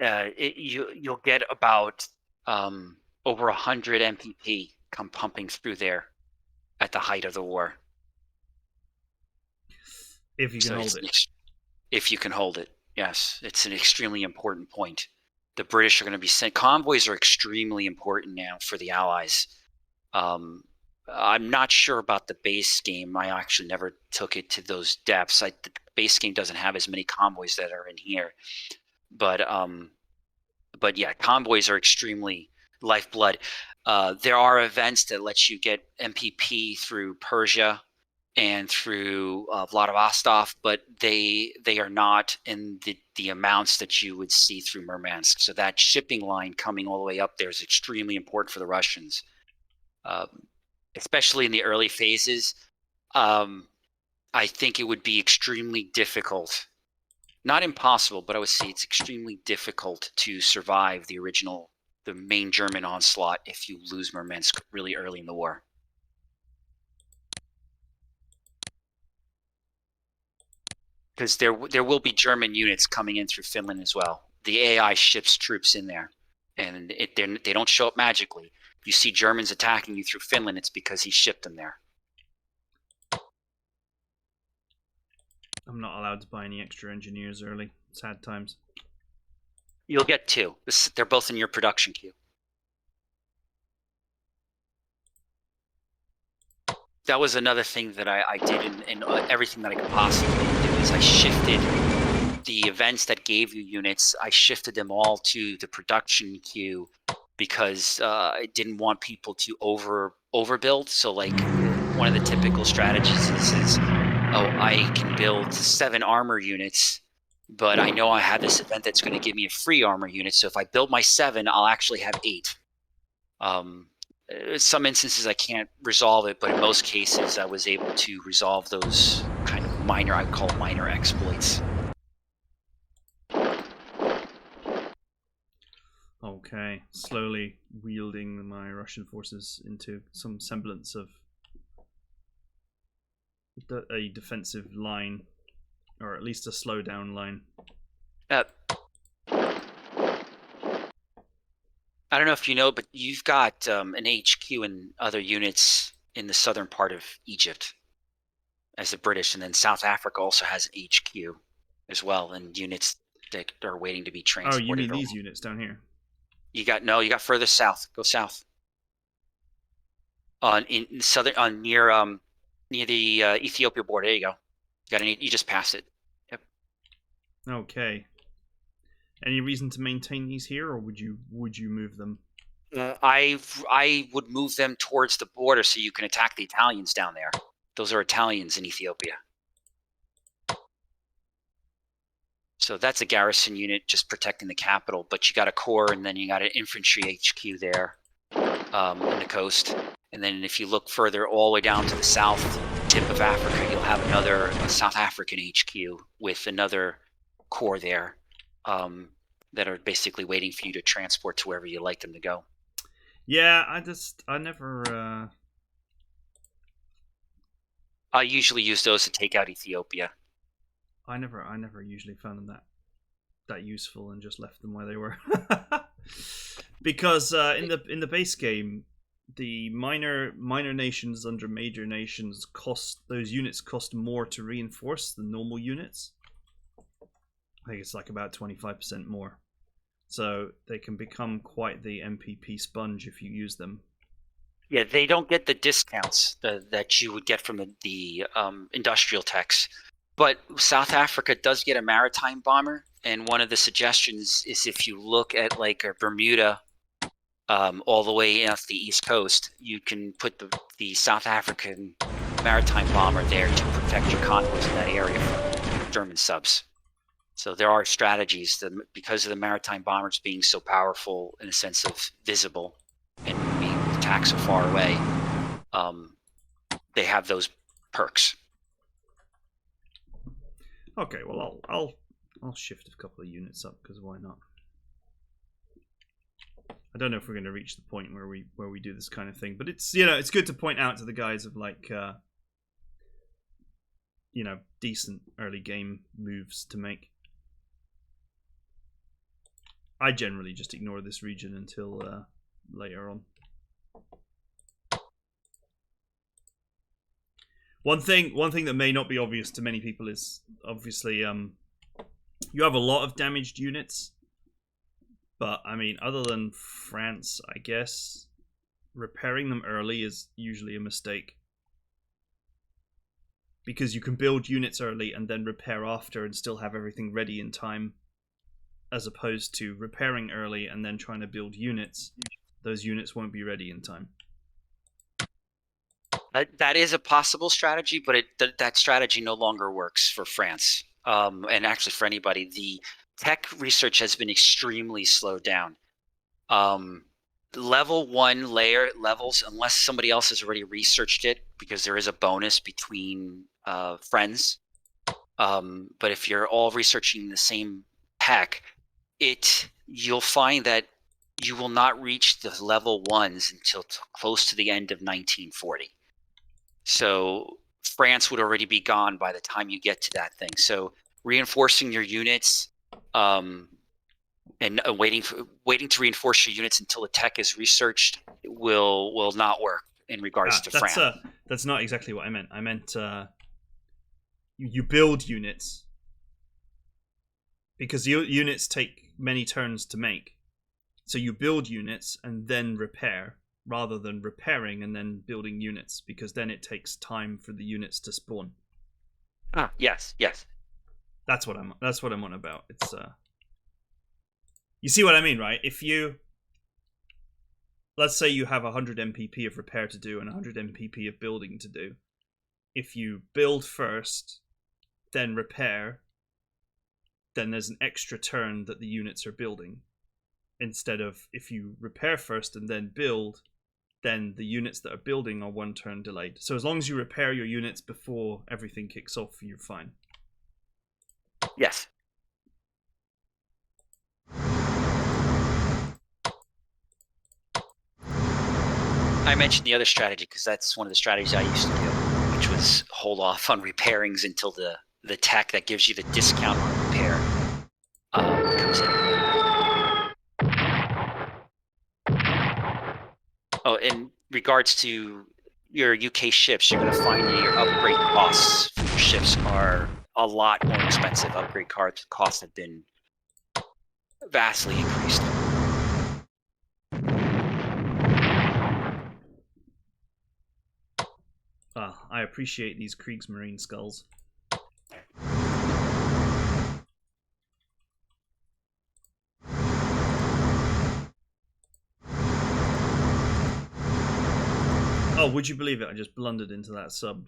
You'll get about over 100 MPP come pumping through there at the height of the war. If you can hold it. If you can hold it, yes. It's an extremely important point. The British are going to be sent. Convoys are extremely important now for the Allies. I'm not sure about the base game. I actually never took it to those depths. The base game doesn't have as many convoys that are in here. But yeah, convoys are extremely lifeblood. There are events that let you get MPP through Persia and through Vladivostok, but they are not in the amounts that you would see through Murmansk. So that shipping line coming all the way up there is extremely important for the Russians, especially in the early phases. I think it would be extremely difficult. Not impossible, but I would say it's extremely difficult to survive the main German onslaught if you lose Murmansk really early in the war. Because there will be German units coming in through Finland as well. The AI ships troops in there, and they don't show up magically. If you see Germans attacking you through Finland, it's because he shipped them there. I'm not allowed to buy any extra engineers early. Sad times. You'll get 2. They're both in your production queue. That was another thing that I did in everything that I could possibly do is I shifted the events that gave you units. I shifted them all to the production queue because I didn't want people to overbuild. So like one of the typical strategies is I can build 7 armor units, but I know I have this event that's going to give me a free armor unit. So if I build my 7, I'll actually have 8. Some instances I can't resolve it, but in most cases I was able to resolve those kind of minor, I call minor exploits. Okay, slowly wielding my Russian forces into some semblance of a defensive line, or at least a slowdown line. I don't know if you know, but you've got an HQ and other units in the southern part of Egypt as the British, and then South Africa also has an HQ as well, and units that are waiting to be transported. Oh, you mean these units down here? You got further south. Go south. In southern, near the Ethiopia border. There you go. You just passed it. Yep. Okay. Any reason to maintain these here, or would you move them? I would move them towards the border so you can attack the Italians down there. Those are Italians in Ethiopia. So that's a garrison unit just protecting the capital, but you got a corps and then you got an infantry HQ there in the coast. And then if you look further all the way down to the south tip of Africa, you'll have a South African HQ with another corps there that are basically waiting for you to transport to wherever you like them to go. Yeah, I never. I usually use those to take out Ethiopia. I never usually found them that useful and just left them where they were. Because in the base game, the minor nations under major nations those units cost more to reinforce than normal units. I think it's like about 25% more. So they can become quite the MPP sponge if you use them. Yeah, they don't get the discounts that you would get from the industrial techs. But South Africa does get a maritime bomber, and one of the suggestions is if you look at like a Bermuda all the way off the east coast, you can put the South African maritime bomber there to protect your convoys in that area from German subs. So there are strategies that, because of the maritime bombers being so powerful in a sense of visible and being attacked so far away, they have those perks. Okay, well I'll shift a couple of units up because why not? I don't know if we're going to reach the point where we do this kind of thing, but it's it's good to point out to the guys of like decent early game moves to make. I generally just ignore this region until later on. One thing that may not be obvious to many people is obviously you have a lot of damaged units, but I mean, other than France, I guess repairing them early is usually a mistake, because you can build units early and then repair after and still have everything ready in time, as opposed to repairing early and then trying to build units. Those units won't be ready in time. That is a possible strategy, but that strategy no longer works for France, and actually for anybody. The tech research has been extremely slowed down. Level 1 layer levels, unless somebody else has already researched it, because there is a bonus between friends. But if you're all researching the same tech, you'll find that you will not reach the level 1s until close to the end of 1940. So France would already be gone by the time you get to that thing. So reinforcing your units and waiting to reinforce your units until the tech is researched will not work in regards to France. That's not exactly what I meant. I meant you build units, because units take many turns to make. So you build units and then repair, rather than repairing and then building units, because then it takes time for the units to spawn. Yes. That's what I'm on about. It's you see what I mean, right? If let's say you have 100 MPP of repair to do and 100 MPP of building to do. If you build first, then repair, then there's an extra turn that the units are building. Instead of, if you repair first and then build, then the units that are building are one turn delayed. So as long as you repair your units before everything kicks off, you're fine. Yes. I mentioned the other strategy because that's one of the strategies I used to do, which was hold off on repairings until the tech that gives you the discount on repair comes in. Oh, in regards to your UK ships, you're going to find that your upgrade costs for your ships are a lot more expensive. Upgrade costs have been vastly increased. I appreciate these Kriegsmarine skulls. Oh, would you believe it? I just blundered into that sub.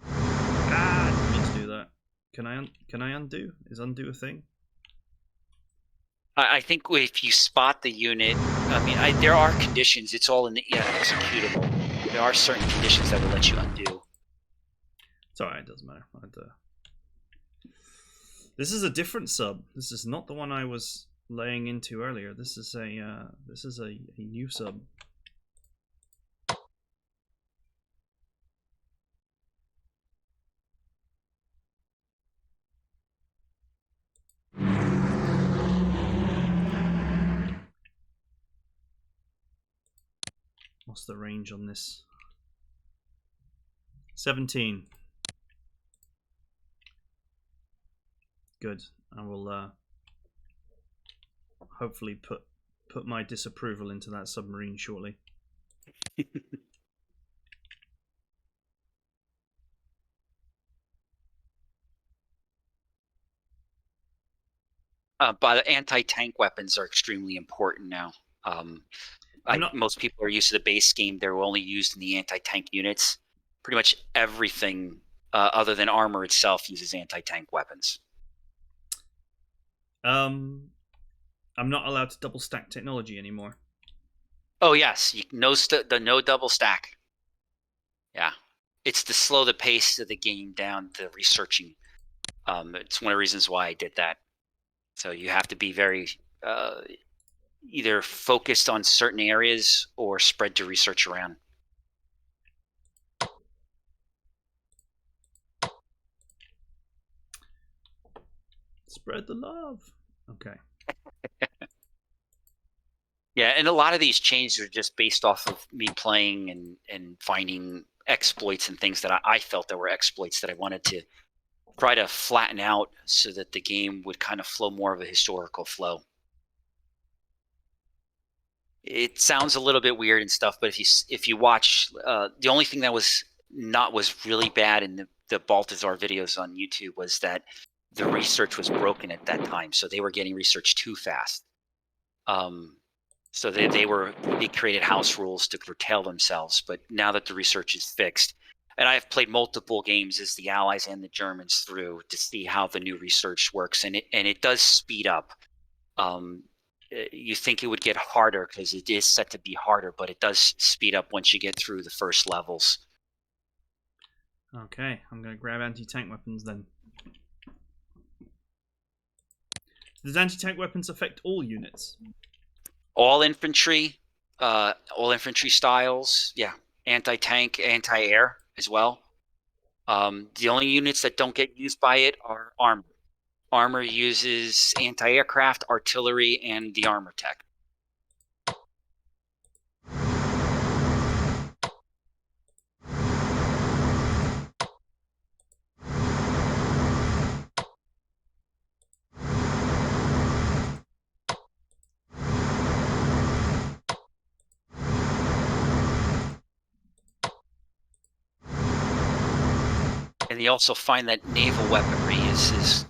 Ah, I didn't mean to do that. Can I undo? Is undo a thing? I think if you spot the unit, I mean, there are conditions. It's all in the executable. There are certain conditions that will let you undo. It's alright, it doesn't matter. This is a different sub. This is not the one I was laying into earlier. This is a new sub. What's the range on this? 17. Good. I will hopefully put my disapproval into that submarine shortly. But anti-tank weapons are extremely important now. Most people are used to the base game. They're only used in the anti-tank units. Pretty much everything other than armor itself uses anti-tank weapons. I'm not allowed to double stack technology anymore. Oh yes, no double stack. Yeah, it's to slow the pace of the game down. The researching. It's one of the reasons why I did that. So you have to be very either focused on certain areas or spread to research around. Spread the love. Okay. Yeah, and a lot of these changes are just based off of me playing and finding exploits and things that I felt that were exploits that I wanted to try to flatten out so that the game would kind of flow more of a historical flow. It sounds a little bit weird and stuff, but if you watch, the only thing that was really bad in the Baltazar videos on YouTube was that the research was broken at that time, so they were getting research too fast. So they created house rules to curtail themselves. But now that the research is fixed, and I have played multiple games as the Allies and the Germans through to see how the new research works, and it does speed up. You think it would get harder because it is set to be harder, but it does speed up once you get through the first levels. Okay, I'm going to grab anti-tank weapons then. Does anti-tank weapons affect all units? All infantry styles, yeah. Anti-tank, anti-air as well. The only units that don't get used by it are armor. Armor uses anti-aircraft, artillery, and the armor tech. And you also find that naval weaponry is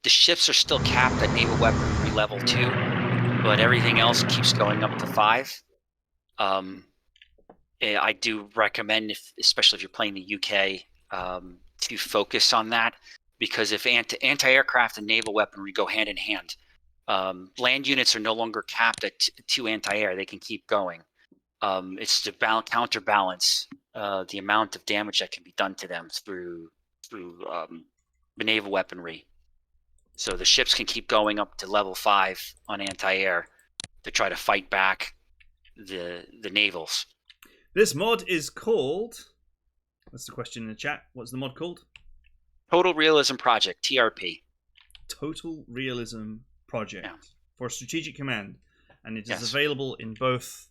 the ships are still capped at naval weaponry level 2, but everything else keeps going up to 5. I do recommend, especially if you're playing the UK, to focus on that, because if anti-aircraft and naval weaponry go hand in hand, land units are no longer capped at 2 anti-air. They can keep going. It's to counterbalance the amount of damage that can be done to them through the naval weaponry. So the ships can keep going up to level 5 on anti-air to try to fight back the navals. This mod is called... That's the question in the chat. What's the mod called? Total Realism Project, TRP. Total Realism Project. Yeah. For Strategic Command. And it is Yes. available in both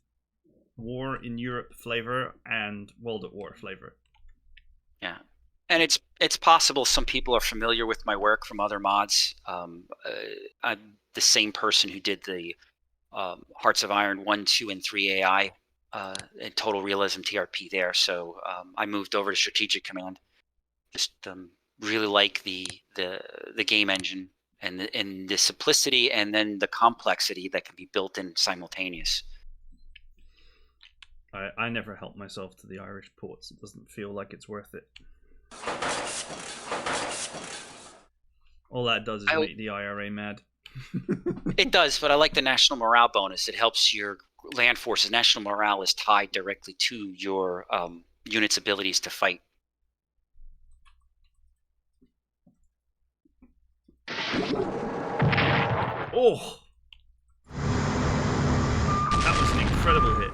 War in Europe flavor and World at War flavor. Yeah. And it's possible some people are familiar with my work from other mods. I'm the same person who did the Hearts of Iron 1, 2, and 3 AI and Total Realism TRP there. So I moved over to Strategic Command. Just really like the game engine and the simplicity and then the complexity that can be built in simultaneous. I never help myself to the Irish ports. It doesn't feel like it's worth it. All that does is make the IRA mad. It does, but I like the national morale bonus. It helps your land forces. National morale is tied directly to your unit's abilities to fight. Oh! That was an incredible hit.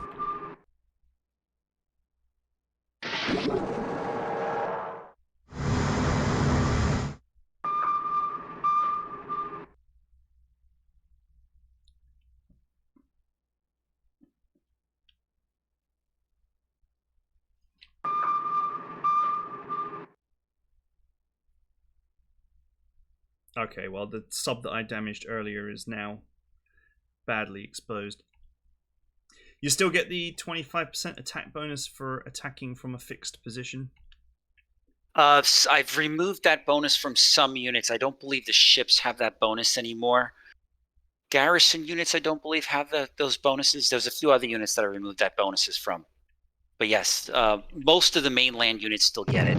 Okay, well, the sub that I damaged earlier is now badly exposed. You still get the 25% attack bonus for attacking from a fixed position. I've removed that bonus from some units. I don't believe the ships have that bonus anymore. Garrison units, I don't believe, have those bonuses. There's a few other units that I removed that bonuses from. But yes, most of the mainland units still get it.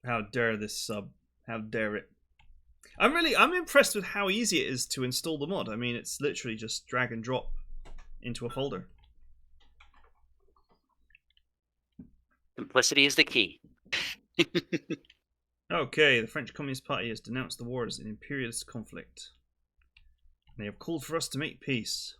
How dare this sub? How dare it? I'm impressed with how easy it is to install the mod. I mean, it's literally just drag and drop into a folder. Simplicity is the key. Okay, the French Communist Party has denounced the war as an imperialist conflict. They have called for us to make peace.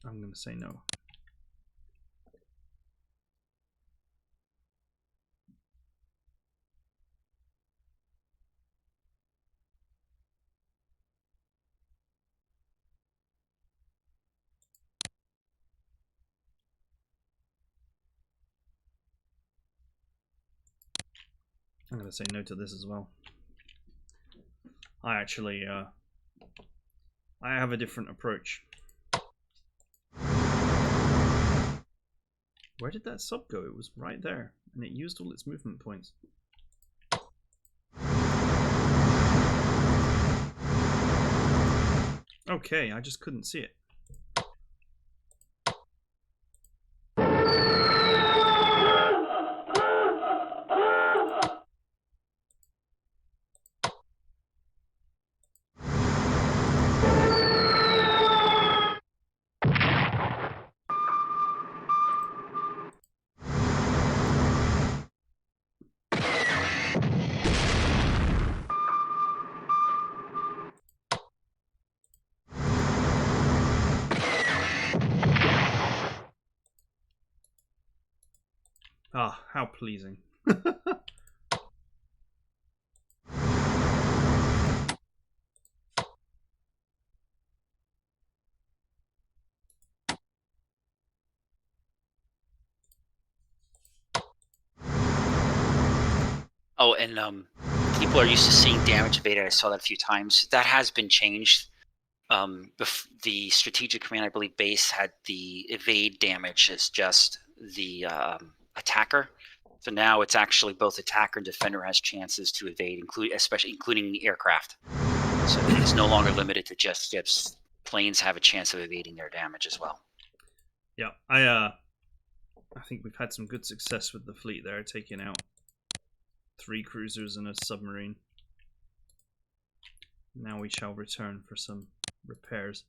I'm going to say no. I'm going to say no to this as well. I actually, I have a different approach. Where did that sub go? It was right there, and it used all its movement points. Okay, I just couldn't see it. Ah, how pleasing. Oh, and people are used to seeing damage evaded. I saw that a few times. That has been changed. The strategic command, I believe, base had the evade damage as just the attacker. So now it's actually both attacker and defender has chances to evade, including the aircraft. So it's no longer limited to just ships. Planes have a chance of evading their damage as well. Yeah, I think we've had some good success with the fleet there, taking out 3 cruisers and a submarine. Now we shall return for some repairs.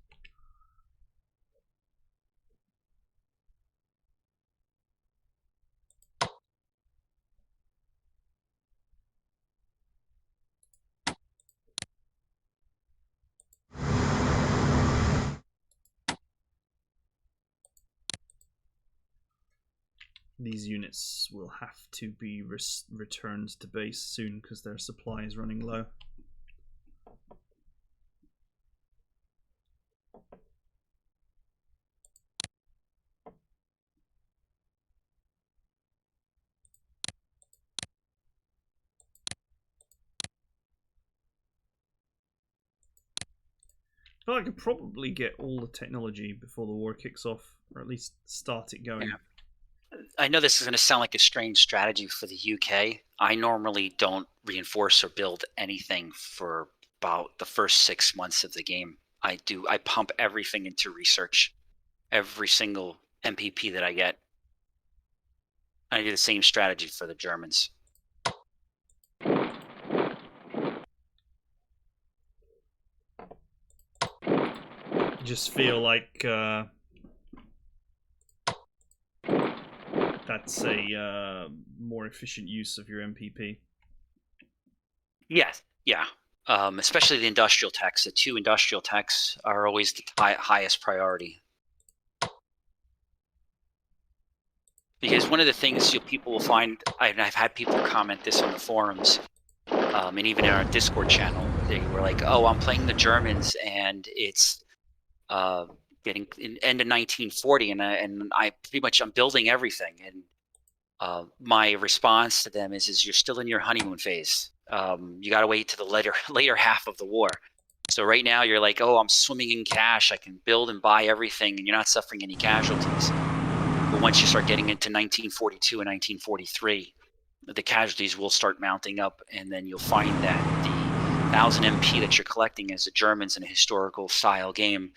These units will have to be returned to base soon because their supply is running low. feel like I could probably get all the technology before the war kicks off, or at least start it going. Yeah. I know this is going to sound like a strange strategy for the UK. I normally don't reinforce or build anything for about the first 6 months of the game. I pump everything into research, every single MPP that I get. I do the same strategy for the Germans. Just feel like that's a more efficient use of your MPP. Yes, yeah. Especially the industrial techs. The 2 industrial techs are always the highest priority. Because one of the things people will find, I've had people comment this on the forums, and even in our Discord channel, they were like, "Oh, I'm playing the Germans, and it's getting end of 1940, and I pretty much I'm building everything." And my response to them is you're still in your honeymoon phase. You got to wait to the later half of the war. So right now you're like, "Oh, I'm swimming in cash. I can build and buy everything, and you're not suffering any casualties." But once you start getting into 1942 and 1943, the casualties will start mounting up, and then you'll find that the 1,000 MP that you're collecting as the Germans in a historical style game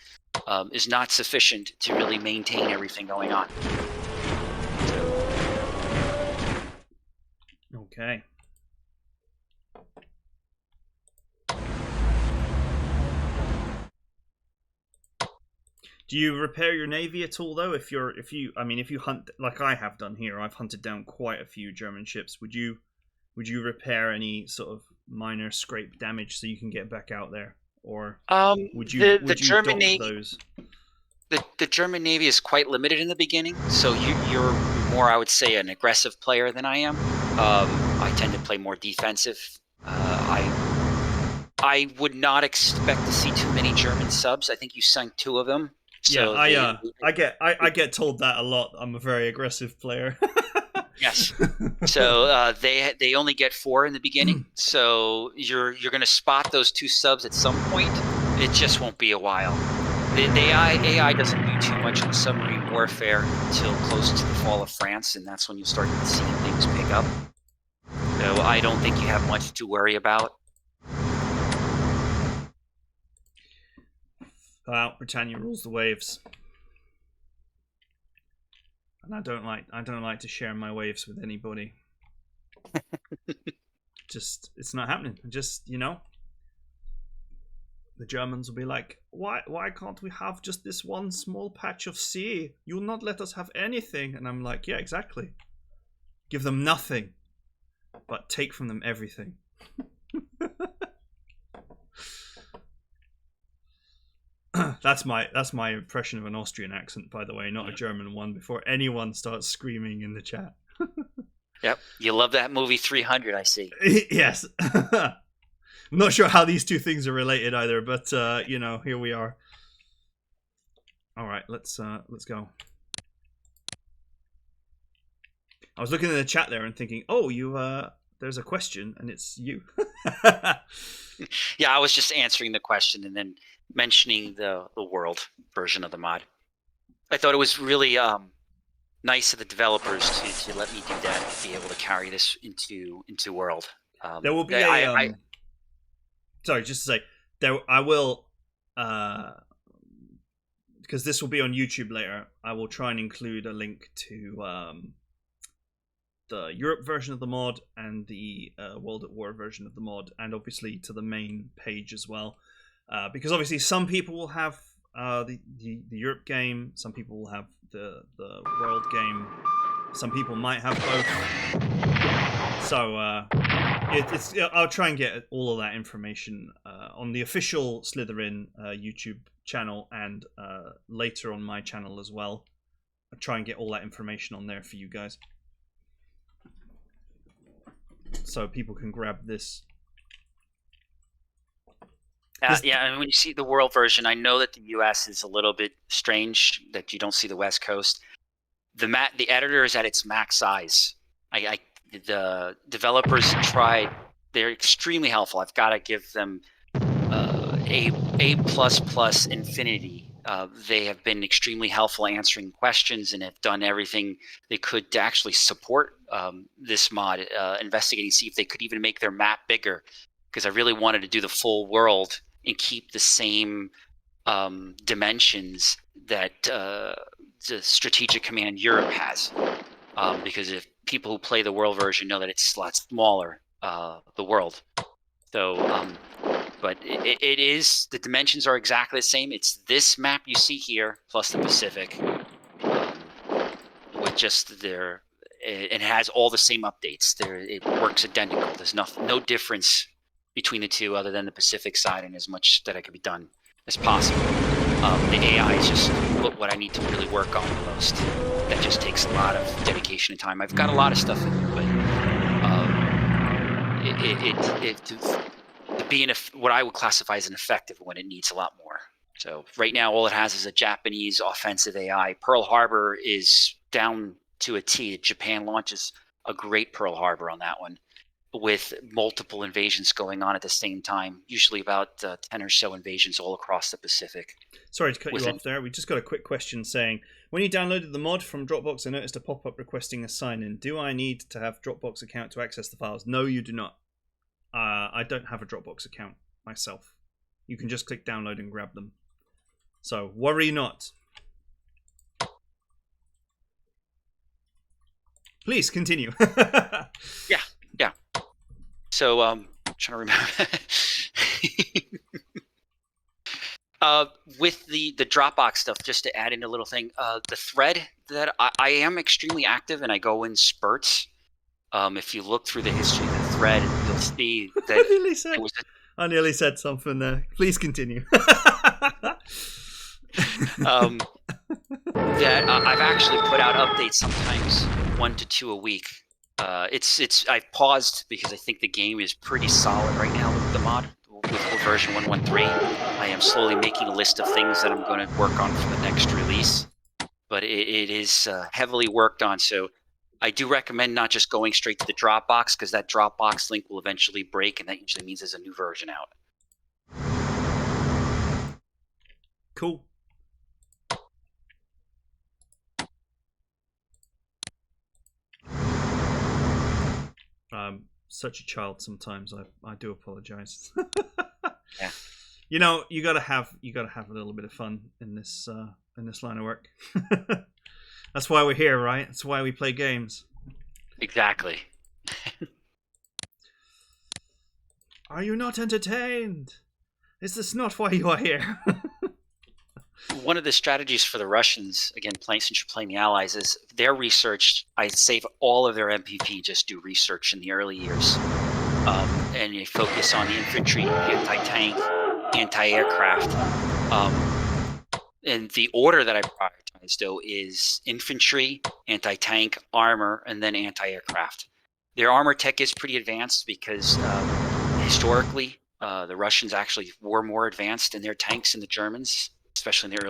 is not sufficient to really maintain everything going on. Okay. Do you repair your navy at all, though? If you hunt like I have done here, I've hunted down quite a few German ships. Would you repair any sort of minor scrape damage so you can get back out there, or would you German dock Navy, those? The German Navy is quite limited in the beginning, so you're more, I would say, an aggressive player than I am. I tend to play more defensive. I would not expect to see too many German subs. I think you sunk 2 of them. So yeah, I get told that a lot. I'm a very aggressive player. Yes. So they only get 4 in the beginning. So you're going to spot those 2 subs at some point. It just won't be a while. The AI doesn't do too much in submarine warfare until close to the fall of France, and that's when you start seeing things pick up. So I don't think you have much to worry about. Well, Britannia rules the waves, and I don't like to share my waves with anybody. Just it's not happening. Just the Germans will be like, why can't we have just this one small patch of sea? You'll not let us have anything. And I'm like, yeah, exactly. Give them nothing, but take from them everything. That's my impression of an Austrian accent, by the way, not a German one, before anyone starts screaming in the chat. Yep. You love that movie 300, I see. Yes. I'm not sure how these two things are related either, but here we are. All right, let's go. I was looking in the chat there and thinking, "Oh, there's a question and it's you." Yeah, I was just answering the question and then mentioning the world version of the mod. I thought it was really nice of the developers to let me do that, be able to carry this into world. There will be sorry, just to say, I will, because this will be on YouTube later. I will try and include a link to the Europe version of the mod and the World at War version of the mod, and obviously to the main page as well. Because obviously some people will have the Europe game, some people will have the World game, some people might have both. So I'll try and get all of that information on the official Slytherin YouTube channel, and later on my channel as well. I'll try and get all that information on there for you guys, so people can grab this. Yeah, and when you see the world version, I know that the US is a little bit strange that you don't see the West Coast. The editor is at its max size. The developers tried; they're extremely helpful. I've got to give them a A++ Infinity. They have been extremely helpful answering questions and have done everything they could to actually support this mod, investigating, see if they could even make their map bigger, because I really wanted to do the full world and keep the same dimensions that the Strategic Command Europe has. Because if people who play the world version know that it's a lot smaller, the world. So, but it is, the dimensions are exactly the same. It's this map you see here plus the Pacific, with just their, it has all the same updates. It works identical. There's no difference between the two other than the Pacific side, and as much that could be done as possible. The AI is just what I need to really work on the most. That just takes a lot of dedication and time. I've got a lot of stuff in it, but to be what I would classify as an effective when it needs a lot more. So right now, all it has is a Japanese offensive AI. Pearl Harbor is down to a T. Japan launches a great Pearl Harbor on that one, with multiple invasions going on at the same time, usually about 10 or so invasions all across the Pacific. Sorry to cut you off there. We just got a quick question saying, when you downloaded the mod from Dropbox, I noticed a pop-up requesting a sign-in. Do I need to have Dropbox account to access the files? No, you do not. I don't have a Dropbox account myself. You can just click download and grab them. So worry not. Please continue. Yeah. So I'm trying to remember. With the Dropbox stuff, just to add in a little thing, the thread that I am extremely active, and I go in spurts. If you look through the history of the thread, you'll see that I nearly said something there. Please continue. That I've actually put out updates sometimes 1 to 2 a week. I've paused because I think the game is pretty solid right now with the mod, with version 1.13. I am slowly making a list of things that I'm going to work on for the next release, but it is heavily worked on. So I do recommend not just going straight to the Dropbox, because that Dropbox link will eventually break, and that usually means there's a new version out. Cool. Such a child sometimes. I do apologize. Yeah. You know, you gotta have a little bit of fun in this line of work. That's why we're here, right? That's why we play games. Exactly. Are you not entertained? Is this not why you are here? One of the strategies for the Russians, again, since you're playing the Allies, is their research. I save all of their MPP, just do research in the early years. And you focus on the infantry, anti-tank, anti-aircraft. And the order that I prioritize, though, is infantry, anti-tank, armor, and then anti-aircraft. Their armor tech is pretty advanced because historically, the Russians actually were more advanced in their tanks than the Germans, especially in the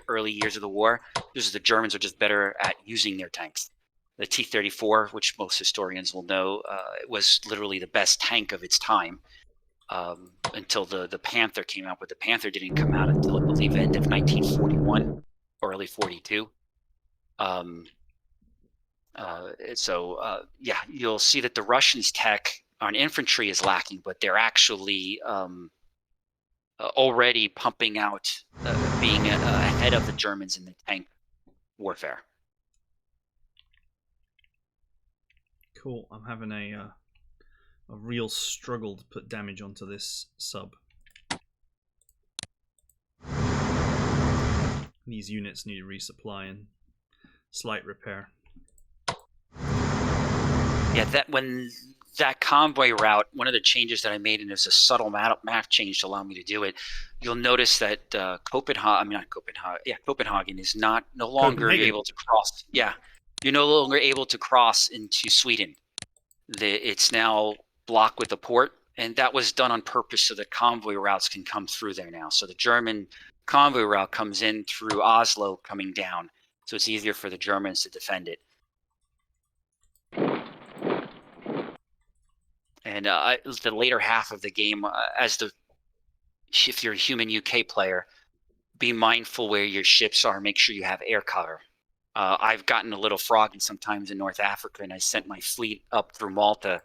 early years of the war. Because the Germans are just better at using their tanks. The T-34, which most historians will know, was literally the best tank of its time, until the Panther came out. But the Panther didn't come out until, I believe, end of 1941 or early 42. Yeah, you'll see that the Russians' tech on infantry is lacking, but they're actually already pumping out, being ahead of the Germans in the tank warfare. Cool. I'm having a real struggle to put damage onto this sub. These units need resupply and slight repair. Yeah, that convoy route, one of the changes that I made, and it was a subtle map change to allow me to do it. You'll notice that Copenhagen is no longer able to cross. Yeah, you're no longer able to cross into Sweden. It's now blocked with a port, and that was done on purpose so the convoy routes can come through there now. So the German convoy route comes in through Oslo, coming down, so it's easier for the Germans to defend it. And the later half of the game, as the if you're a human UK player, be mindful where your ships are. Make sure you have air cover. I've gotten a little froggy sometimes in North Africa, and I sent my fleet up through Malta,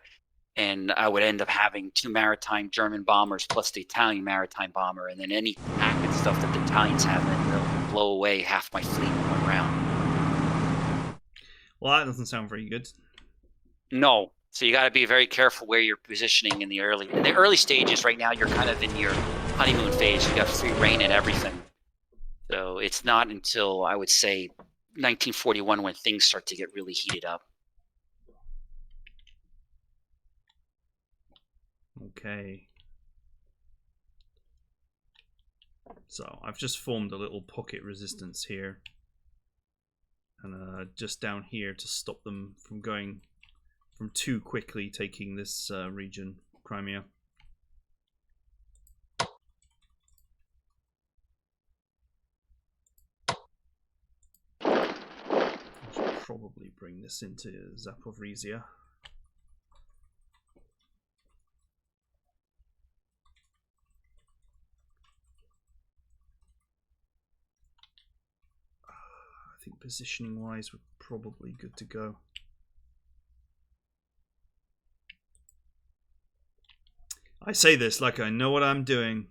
and I would end up having 2 maritime German bombers plus the Italian maritime bomber, and then any packet stuff that the Italians have, and they'll blow away half my fleet in one round. Well, that doesn't sound very good. No. So you got to be very careful where you're positioning in the early stages. Right now, you're kind of in your honeymoon phase. You got free reign at everything. So it's not until, I would say, 1941 when things start to get really heated up. Okay. So I've just formed a little pocket resistance here. And just down here to stop them from going from too quickly taking this region, Crimea. Probably bring this into Zaporizhia. I think positioning wise we're probably good to go. I say this like I know what I'm doing.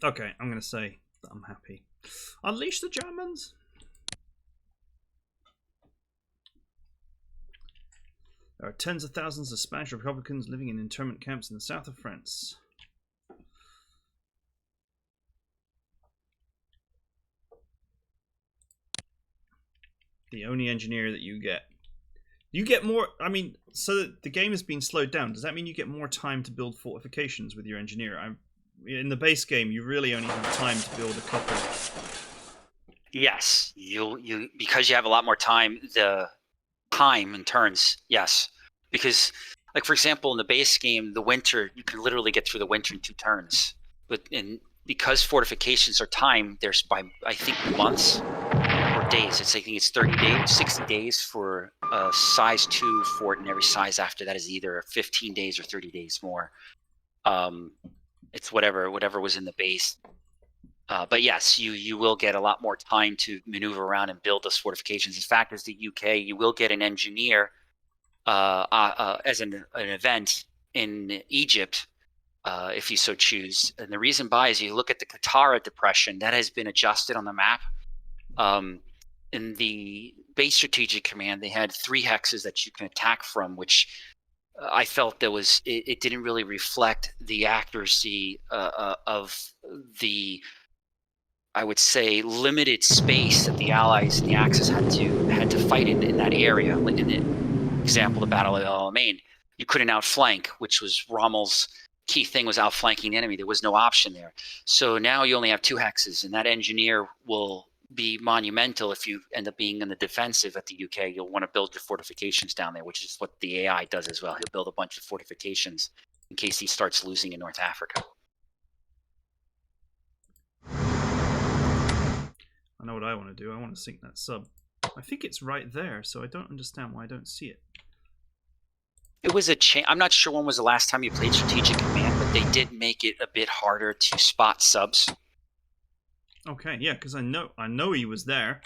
Okay, I'm going to say that I'm happy. Unleash the Germans! There are tens of thousands of Spanish Republicans living in internment camps in the south of France. The only engineer that you get. You get more, I mean, so the game has been slowed down. Does that mean you get more time to build fortifications with your engineer? In the base game, you really only have time to build a couple. Yes, you because you have a lot more time. The time in turns, yes, because like for example, in the base game, the winter you can literally get through the winter in 2 turns. But because fortifications are timed, there's by I think months or days. I think it's 30 days, 60 days for a size 2 fort, and every size after that is either 15 days or 30 days more. It's whatever was in the base. But yes, you will get a lot more time to maneuver around and build those fortifications. In fact, as the UK, you will get an engineer as an event in Egypt, if you so choose. And the reason why is you look at the Qattara Depression, that has been adjusted on the map. In the base strategic command, they had 3 hexes that you can attack from, which I felt it didn't really reflect the accuracy of the, I would say, limited space that the Allies and the Axis had to fight in that area. Like in the example, the Battle of El Alamein, you couldn't outflank, which was Rommel's key thing, was outflanking the enemy. There was no option there. So now you only have 2 hexes, and that engineer will be monumental if you end up being in the defensive at the UK. You'll want to build your fortifications down there, which is what the AI does as well. He'll build a bunch of fortifications in case he starts losing in North Africa. I know what I want to do. I want to sink that sub. I think it's right there, so I don't understand why I don't see it. It was I'm not sure when was the last time you played Strategic Command, but they did make it a bit harder to spot subs. Okay, yeah, because I know he was there.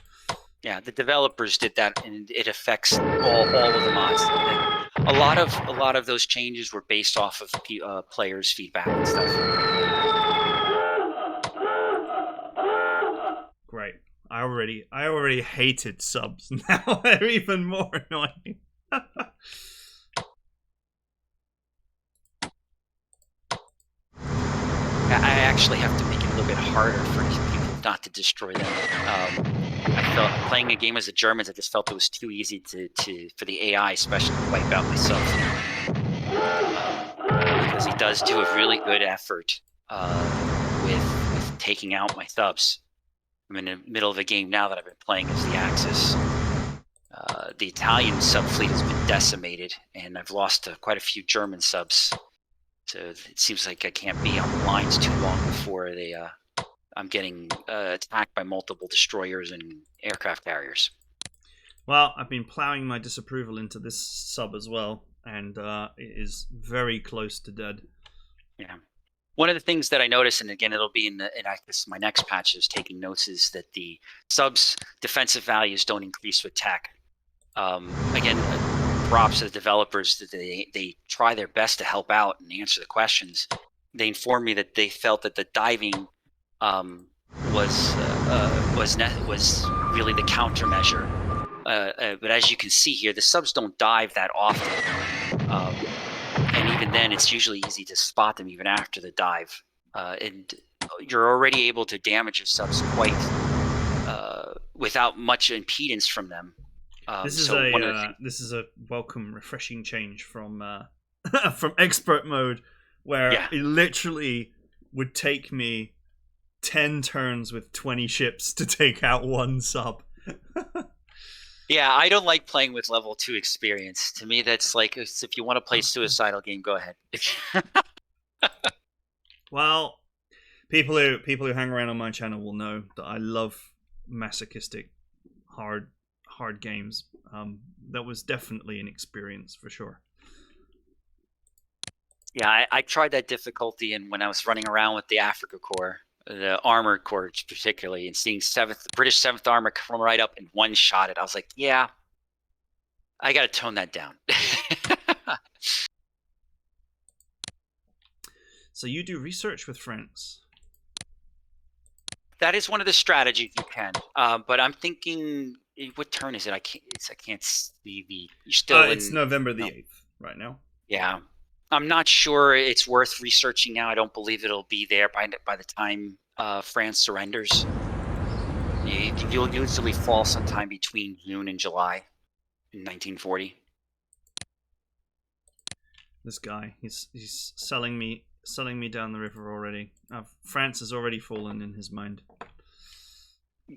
Yeah, the developers did that, and it affects all of the mods. A lot of those changes were based off of players' feedback and stuff. Great. I already hated subs. Now they're even more annoying. I actually have to make it a little bit harder for people not to destroy them. I felt playing a game as the Germans, I just felt it was too easy for the AI especially to wipe out myself. Because he does do a really good effort with taking out my subs. I'm in the middle of a game now that I've been playing as the Axis. The Italian sub fleet has been decimated, and I've lost quite a few German subs. So it seems like I can't be on the lines too long before I'm getting attacked by multiple destroyers and aircraft carriers. Well, I've been plowing my disapproval into this sub as well, and it is very close to dead. Yeah. One of the things that I noticed, and again, it'll be in I guess my next patch is taking notes, is that the subs' defensive values don't increase with tech. Again, props to the developers that they try their best to help out and answer the questions. They informed me that they felt that the diving was really the countermeasure. But as you can see here, the subs don't dive that often. And even then, it's usually easy to spot them even after the dive. And you're already able to damage your subs quite without much impedance from them. This is a welcome, refreshing change from from expert mode, where it literally would take me 10 turns with 20 ships to take out one sub. Yeah, I don't like playing with level 2 experience. To me, that's like, if you want to play a suicidal game, go ahead. Well, people who hang around on my channel will know that I love masochistic, hard games. That was definitely an experience for sure. Yeah, I tried that difficulty, and when I was running around with the Africa Corps, the Armored Corps particularly, and seeing the British 7th Armor come right up and one-shot it, I was like, yeah, I got to tone that down. So you do research with France? That is one of the strategies you can. But I'm thinking, what turn is it? I can't see the. You're still. It's November the 8th right now. Yeah, I'm not sure it's worth researching now. I don't believe it'll be there by the time France surrenders. You'll usually fall sometime between June and July in 1940. This guy, he's selling me down the river already. France has already fallen in his mind.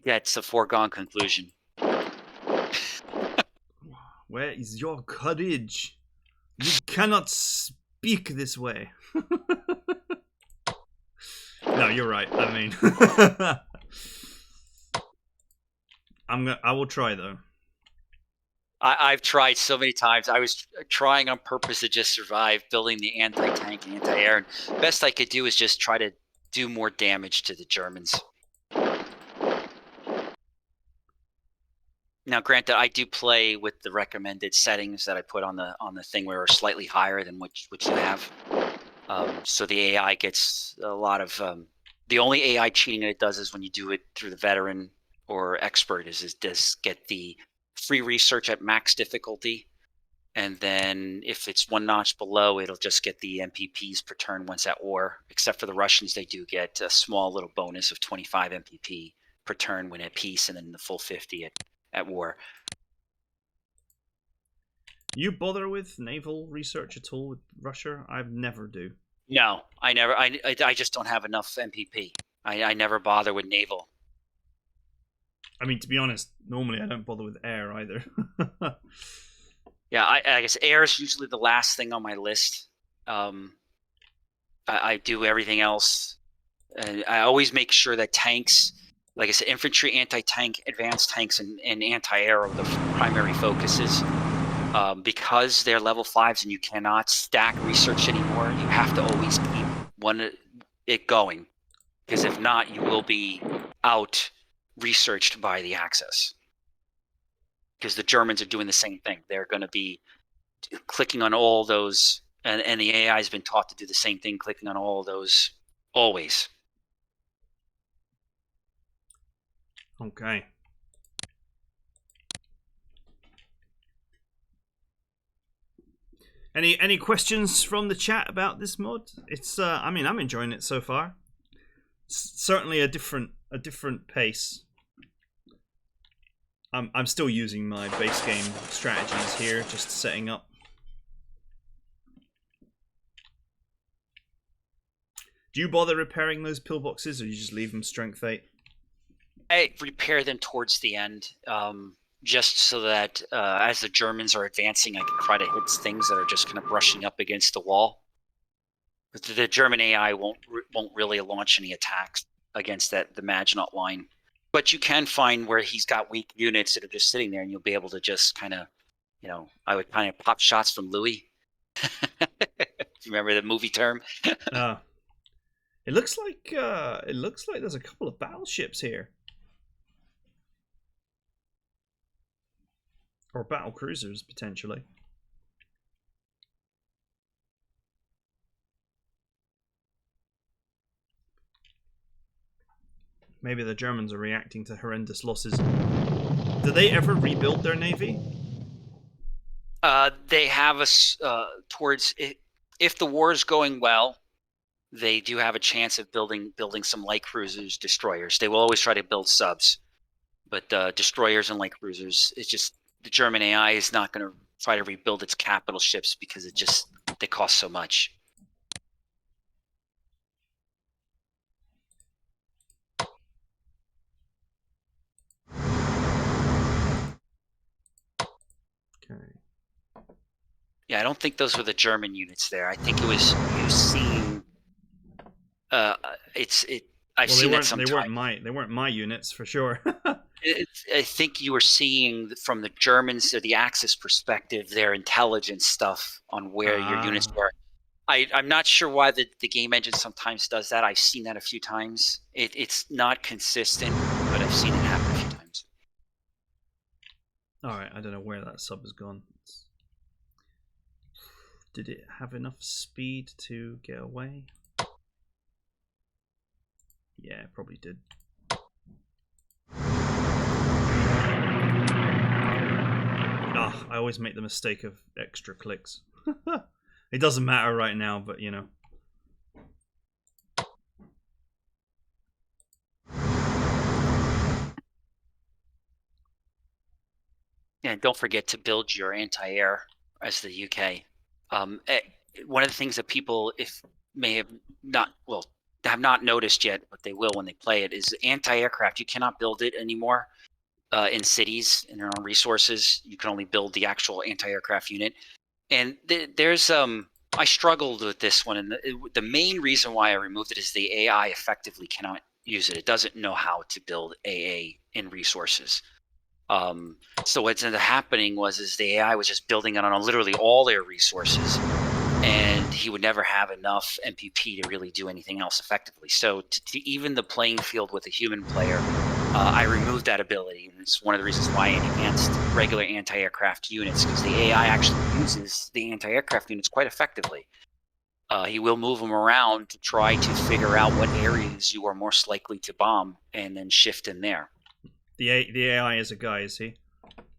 That's a foregone conclusion. Where is your courage? You cannot speak this way. No, you're right. I mean, I will try though. I've tried so many times. I was trying on purpose to just survive, building the anti-tank and anti-air. And best I could do is just try to do more damage to the Germans. Now, granted, I do play with the recommended settings that I put on the thing, where are slightly higher than what you have. So the AI gets a lot of the only AI cheating that it does is when you do it through the veteran or expert is does get the free research at max difficulty, and then if it's one notch below, it'll just get the MPPs per turn once at war. Except for the Russians, they do get a small little bonus of 25 MPP per turn when at peace, and then the full 50 at war. You bother with naval research at all with Russia? I never do. No, I never. I just don't have enough MPP. I never bother with naval. I mean, to be honest, normally I don't bother with air either. Yeah, I guess air is usually the last thing on my list. I do everything else. And I always make sure that tanks, like I said, infantry, anti-tank, advanced tanks, and anti-air are the primary focuses. Because they're level 5s and you cannot stack research anymore, you have to always keep it going. Because if not, you will be out researched by the Axis. Because the Germans are doing the same thing. They're going to be clicking on all those, and the AI has been taught to do the same thing, clicking on all those always. Okay. Any questions from the chat about this mod? It's I mean, I'm enjoying it so far. It's certainly a different pace. I'm still using my base game strategies here, just setting up. Do you bother repairing those pillboxes, or you just leave them strength 8? I repair them towards the end, just so that as the Germans are advancing, I can try to hit things that are just kind of brushing up against the wall. The German AI won't really launch any attacks against the Maginot Line. But you can find where he's got weak units that are just sitting there, and you'll be able to just kind of, I would kind of pop shots from Louis. You remember the movie term? It looks like there's a couple of battleships here, or battle cruisers potentially. Maybe the Germans are reacting to horrendous losses. Do they ever rebuild their navy? They have us towards it. If the war is going well, they do have a chance of building some light cruisers, destroyers. They will always try to build subs, but destroyers and light cruisers, it's just the German AI is not going to try to rebuild its capital ships because they cost so much. Okay. Yeah, I don't think those were the German units there. I think it was seeing. I've seen that sometimes. They weren't my units for sure. I think you were seeing from the Germans or the Axis perspective their intelligence stuff on where your units were. I'm not sure why the game engine sometimes does that. I've seen that a few times. It's not consistent, but I've seen it happen a few times. All right, I don't know where that sub has gone. Did it have enough speed to get away? Yeah, it probably did. I always make the mistake of extra clicks. It doesn't matter right now, but you know. And don't forget to build your anti-air as the UK. One of the things that people have not noticed yet, but they will when they play it, is anti-aircraft. You cannot build it anymore in cities in their own resources. You can only build the actual anti-aircraft unit. And there's I struggled with this one, and the main reason why I removed it is the AI effectively cannot use it. It doesn't know how to build AA in resources. So what's ended up happening is the AI was just building it on literally all their resources, and he would never have enough MPP to really do anything else effectively. So to even the playing field with a human player, I removed that ability, and it's one of the reasons why I enhanced regular anti-aircraft units, because the AI actually uses the anti-aircraft units quite effectively. He will move them around to try to figure out what areas you are most likely to bomb, and then shift in there. The AI is a guy, is he?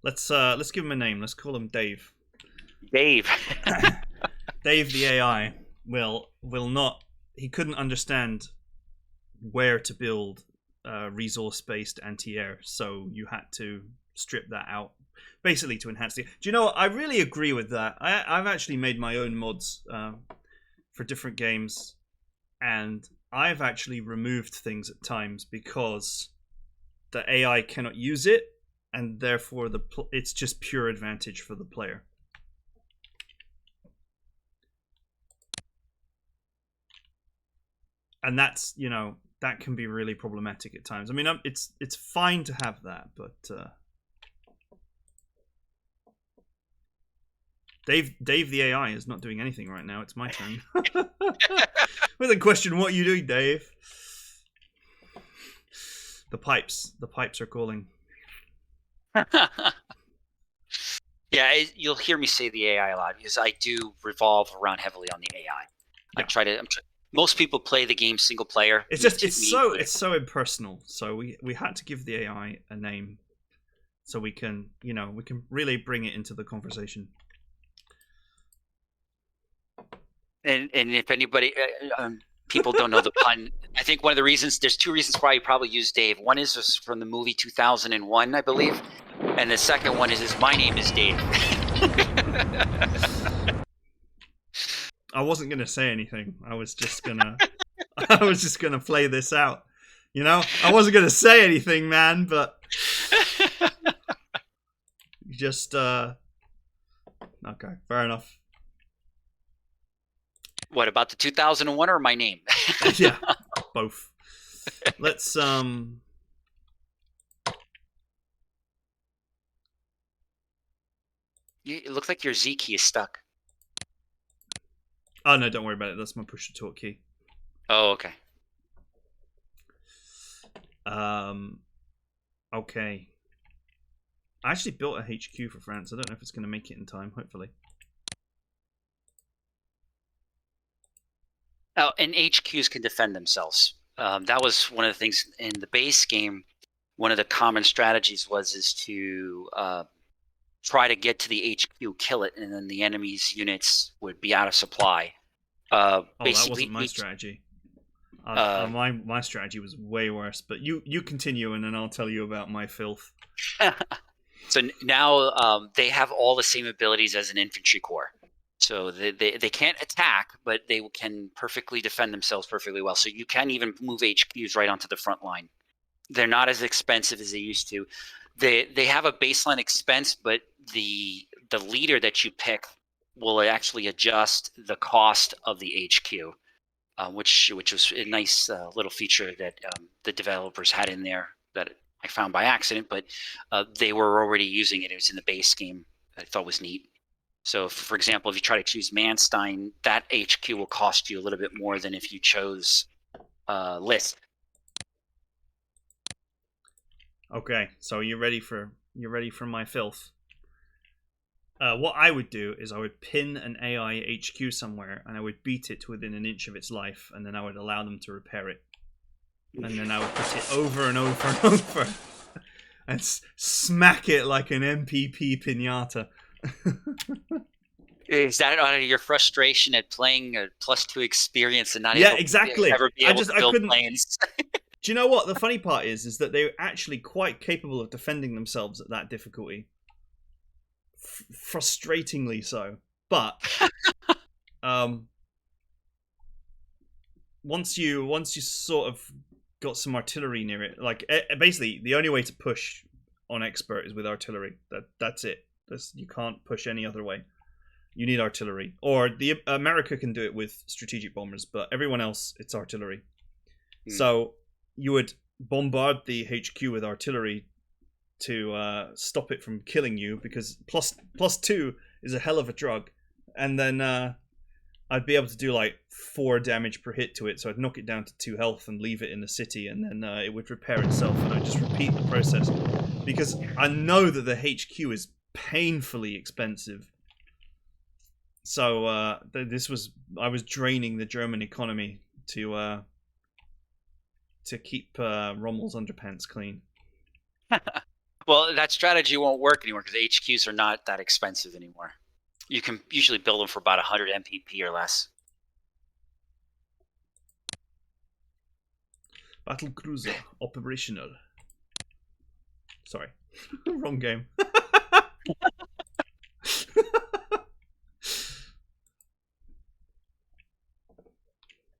Let's give him a name. Let's call him Dave. Dave. Dave the AI will not. He couldn't understand where to build resource-based anti-air, so you had to strip that out, basically to enhance the. Do you know what? I really agree with that. I've actually made my own mods for different games, and I've actually removed things at times because the AI cannot use it, and therefore it's just pure advantage for the player. And that's, that can be really problematic at times. I mean, it's fine to have that, but Dave the AI is not doing anything right now. It's my turn. With a question, what are you doing, Dave? The pipes are calling. Yeah, you'll hear me say the AI a lot because I do revolve around heavily on the AI. Yeah. Most people play the game single player. It's so impersonal. So we had to give the AI a name, so we can really bring it into the conversation. And if anybody, people don't know the pun, I think one of the reasons, there's two reasons why you probably use Dave. One is from the movie 2001, I believe, and the second one is my name is Dave. I wasn't gonna say anything. I was just gonna play this out. I wasn't gonna say anything, man. But just okay, fair enough. What about the 2001 or my name? Yeah, both. Let's It looks like your Z key is stuck. Oh no, don't worry about it. That's my push to talk key. Oh, okay. Okay. I actually built a HQ for France. I don't know if it's going to make it in time. Hopefully. Oh, and HQs can defend themselves. That was one of the things in the base game. One of the common strategies is to try to get to the HQ, kill it, and then the enemy's units would be out of supply. That Basically, wasn't my strategy. Uh, my strategy was way worse. But you continue, and then I'll tell you about my filth. So now they have all the same abilities as an infantry corps. So they can't attack, but they can perfectly defend themselves perfectly well. So you can even move HQs right onto the front line. They're not as expensive as they used to. They have a baseline expense, but the leader that you pick will actually adjust the cost of the HQ, which was a nice little feature that the developers had in there that I found by accident, but they were already using it. It was in the base game. I thought was neat. So, for example, if you try to choose Manstein, that HQ will cost you a little bit more than if you chose List. Okay, so you're ready for my filth. What I would do is I would pin an AI HQ somewhere, and I would beat it within an inch of its life, and then I would allow them to repair it, and then I would put it over and over and over, and smack it like an MPP pinata. Is that out of your frustration at playing a +2 experience and not exactly. ever be able to build planes? Do you know what the funny part is that they're actually quite capable of defending themselves at that difficulty. Frustratingly so, but once you sort of got some artillery near it, like basically the only way to push on expert is with artillery. That's it. You can't push any other way. You need artillery, or the America can do it with strategic bombers, but everyone else it's artillery. So you would bombard the HQ with artillery to stop it from killing you, because +2 is a hell of a drug, and then I'd be able to do like 4 damage per hit to it, so I'd knock it down to 2 health and leave it in the city, and then it would repair itself, and I'd just repeat the process, because I know that the HQ is painfully expensive. So I was draining the German economy to keep Rommel's underpants clean. Well, that strategy won't work anymore because HQs are not that expensive anymore. You can usually build them for about 100 MPP or less. Battle cruiser operational. Sorry, wrong game.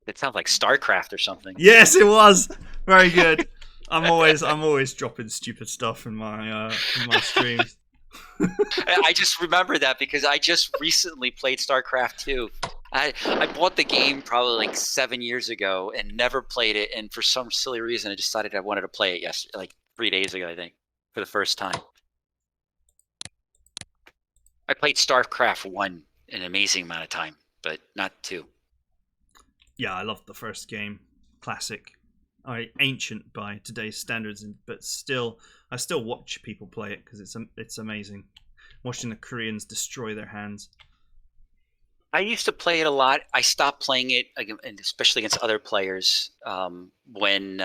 It sounds like StarCraft or something. Yes, it was very good. I'm always dropping stupid stuff in my streams. I just remember that because I just recently played StarCraft 2. I bought the game probably like 7 years ago and never played it, and for some silly reason I decided I wanted to play it yesterday, like 3 days ago, I think, for the first time. I played StarCraft 1 an amazing amount of time, but not 2. Yeah, I loved the first game. Classic. Ancient by today's standards, but I still watch people play it because it's amazing. Watching the Koreans destroy their hands. I used to play it a lot. I stopped playing it, especially against other players, when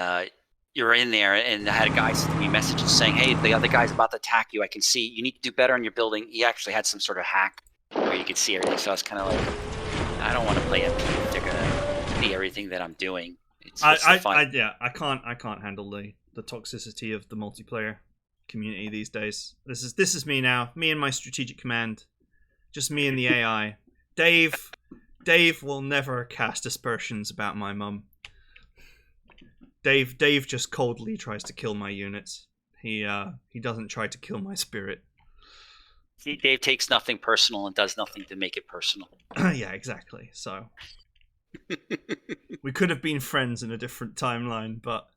you're in there, and I had a guy send me messages saying, "Hey, the other guy's about to attack you. I can see you need to do better on your building." He actually had some sort of hack where you could see everything. So I was kind of like, I don't want to play MP if they're gonna see everything that I'm doing. I can't handle the toxicity of the multiplayer community these days. This is me now. Me and my strategic command. Just me and the AI. Dave will never cast aspersions about my mum. Dave just coldly tries to kill my units. He doesn't try to kill my spirit. Dave takes nothing personal and does nothing to make it personal. Yeah, exactly. So We could have been friends in a different timeline, but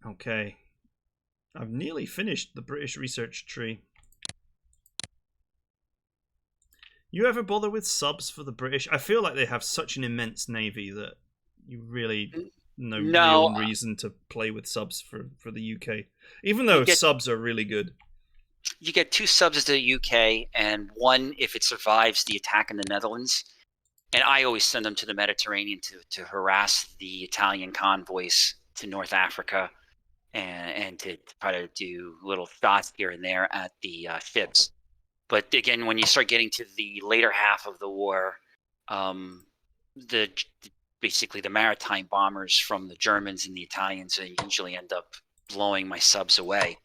okay. I've nearly finished the British research tree. You ever bother with subs for the British? I feel like they have such an immense navy that you really no real reason to play with subs for the UK, even though subs are really good. You get 2 subs to the UK and 1 if it survives the attack in the Netherlands. And I always send them to the Mediterranean to harass the Italian convoys to North Africa and to try to do little shots here and there at the ships. But again, when you start getting to the later half of the war, basically the maritime bombers from the Germans and the Italians usually end up blowing my subs away.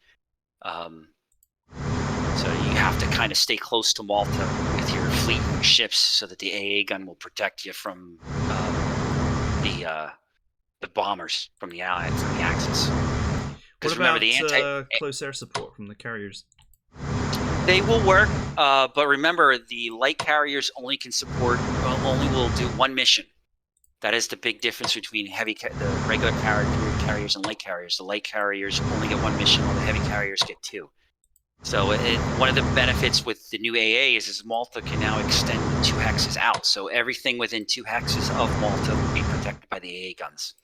So you have to kind of stay close to Malta with your fleet and your ships so that the AA gun will protect you from the bombers from the Allies, from the Axis. What about the close air support from the carriers? They will work, but remember the light carriers only will do 1 mission. That is the big difference between the regular carriers and light carriers. The light carriers only get 1 mission, while the heavy carriers get 2. So one of the benefits with the new AA is Malta can now extend the 2 hexes out. So everything within 2 hexes of Malta will be protected by the AA guns.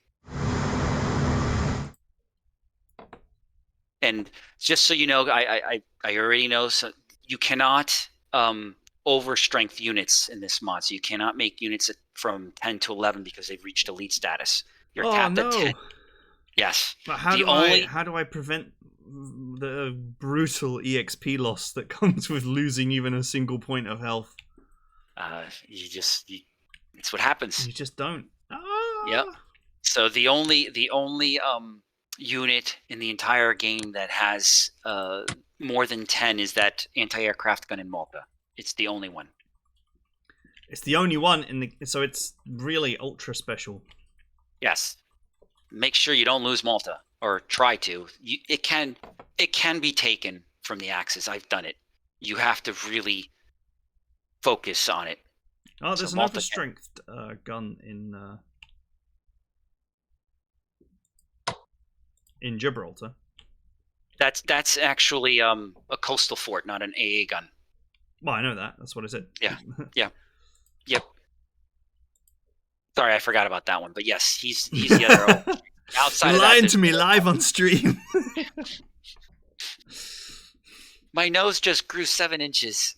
And just so you know, I already know, so you cannot overstrength units in this mod. So you cannot make units from 10 to 11 because they've reached elite status. You're capped at 10. Yes. But how do I prevent the brutal EXP loss that comes with losing even a single point of health? It's what happens. You just don't. Yep. So the only unit in the entire game that has more than 10 is that anti-aircraft gun in Malta. It's the only one. It's the only one so it's really ultra special. Yes. Make sure you don't lose Malta, or try to. It can be taken from the Axis. I've done it. You have to really focus on it. Oh, there's another strength gun in Gibraltar. That's actually a coastal fort, not an AA gun. Well, I know that. That's what I said. Yeah. Yep. Sorry, I forgot about that one. But yes, he's the other. Outside You're lying to me live on stream. My nose just grew 7 inches.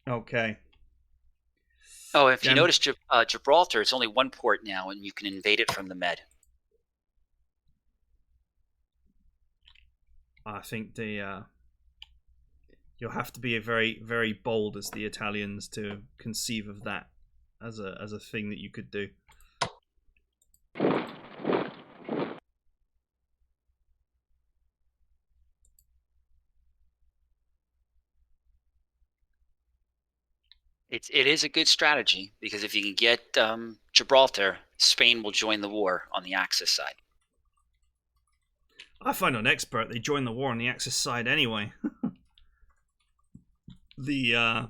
Okay. Oh, if you notice Gibraltar, it's only 1 port now, and you can invade it from the Med. I think you'll have to be very, very bold as the Italians to conceive of that as a thing that you could do. It is a good strategy, because if you can get Gibraltar, Spain will join the war on the Axis side. I find on expert they join the war on the Axis side anyway. The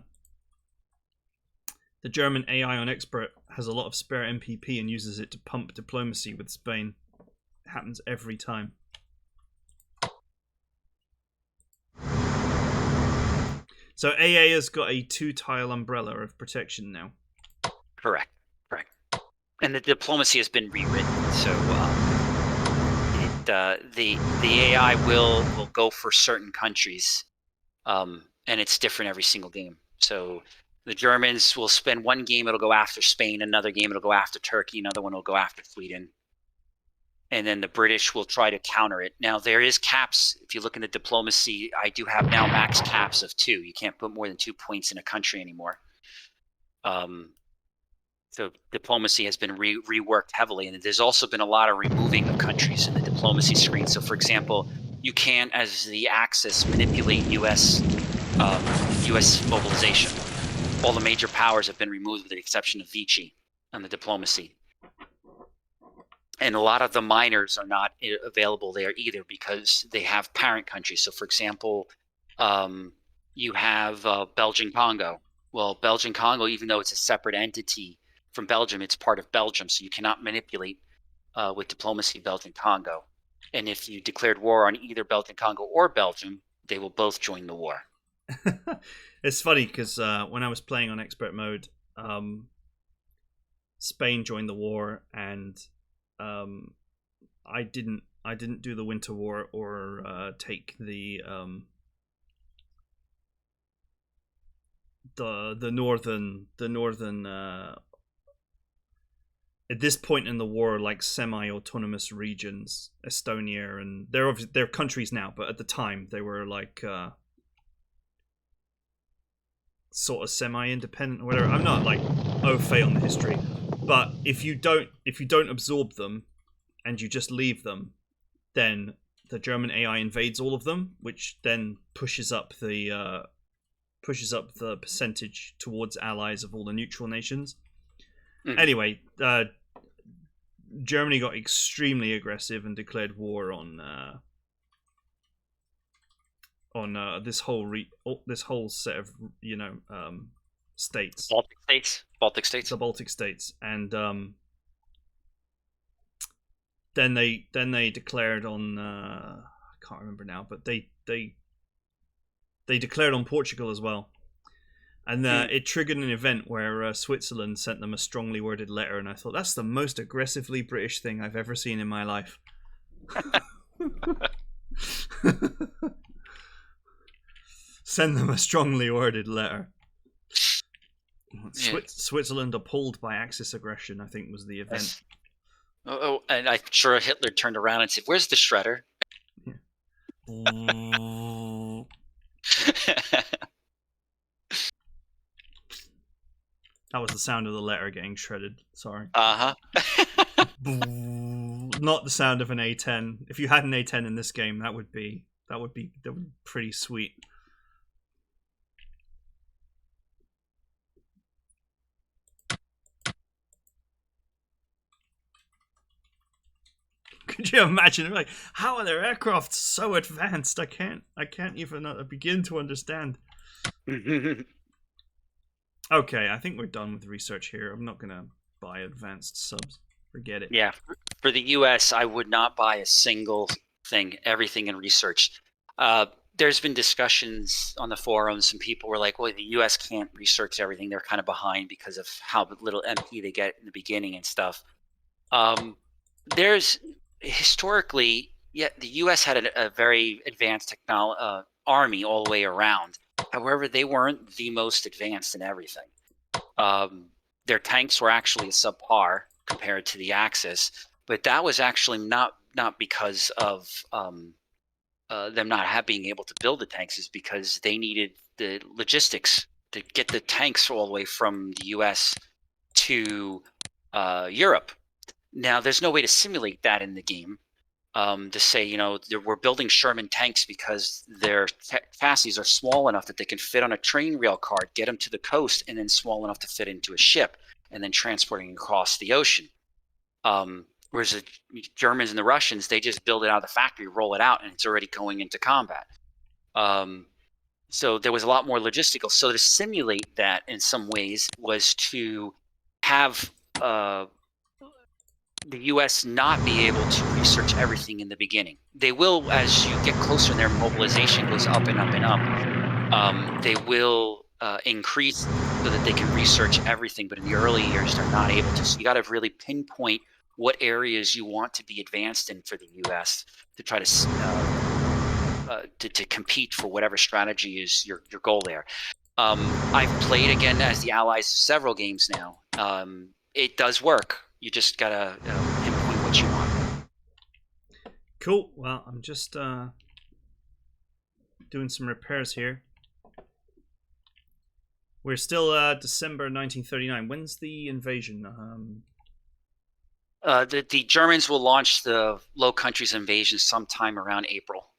German AI on expert has a lot of spare MPP and uses it to pump diplomacy with Spain. It happens every time. So AA has got a 2-tile umbrella of protection now. Correct. And the diplomacy has been rewritten, so the AI will go for certain countries, and it's different every single game. So the Germans will spend 1 game, it'll go after Spain, another game it'll go after Turkey, another one will go after Sweden. And then the British will try to counter it. Now, there is caps. If you look into diplomacy, I do have now max caps of 2. You can't put more than 2 points in a country anymore. So diplomacy has been reworked heavily. And there's also been a lot of removing of countries in the diplomacy screen. So, for example, you can't, as the Axis, manipulate U.S. mobilization. All the major powers have been removed with the exception of Vichy on the diplomacy. And a lot of the miners are not available there either because they have parent countries. So, for example, you have Belgian Congo. Well, Belgian Congo, even though it's a separate entity from Belgium, it's part of Belgium, so you cannot manipulate with diplomacy Belgian Congo. And if you declared war on either Belgian Congo or Belgium, they will both join the war. It's funny because when I was playing on expert mode, Spain joined the war, and I didn't do the Winter War or take the northern at this point in the war, like semi-autonomous regions, Estonia, and they're countries now, but at the time they were like sort of semi-independent or whatever. I'm not like au fait on the history, but if you don't absorb them and you just leave them, then the German AI invades all of them, which then pushes up the percentage towards allies of all the neutral nations. Anyway, Germany got extremely aggressive and declared war on this whole set of states. Baltic states. The Baltic states, and then they declared on I can't remember now, but they declared on Portugal as well. And it triggered an event where Switzerland sent them a strongly worded letter, and I thought, that's the most aggressively British thing I've ever seen in my life. Send them a strongly worded letter. Switzerland appalled by Axis aggression, I think, was the event. Yes. Oh, and I'm sure Hitler turned around and said, "Where's the shredder?" Yeah. That was the sound of the letter getting shredded. Sorry. Uh-huh. Not the sound of an A10. If you had an A10 in this game, that would be pretty sweet. Could you imagine? Like, how are their aircraft so advanced? I can't even begin to understand. Okay, I think we're done with research here. I'm not gonna buy advanced subs. Forget it. Yeah, for the U.S., I would not buy a single thing. Everything in research. There's been discussions on the forums, and people were like, "Well, the U.S. can't research everything. They're kind of behind because of how little MP they get in the beginning and stuff." There's historically, the U.S. had a very advanced army all the way around. However, they weren't the most advanced in everything. Their tanks were actually a subpar compared to the Axis, but that was actually not because of them not being able to build the tanks. Is because they needed the logistics to get the tanks all the way from the U.S. to Europe. Now, there's no way to simulate that in the game. To say, we're building Sherman tanks because their chassis are small enough that they can fit on a train rail car, get them to the coast, and then small enough to fit into a ship, and then transporting across the ocean. Whereas the Germans and the Russians, they just build it out of the factory, roll it out, and it's already going into combat. So there was a lot more logistical. So to simulate that in some ways was to have the U.S. not be able to research everything in the beginning. They will, as you get closer and their mobilization goes up and up and up, they will increase so that they can research everything. But in the early years, they're not able to. So you got to really pinpoint what areas you want to be advanced in for the U.S. to try to compete for whatever strategy is your goal there. I've played again as the Allies several games now. It does work. You just gotta pinpoint what you want. Cool. Well, I'm just doing some repairs here. We're still December 1939. When's the invasion? The Germans will launch the Low Countries invasion sometime around April.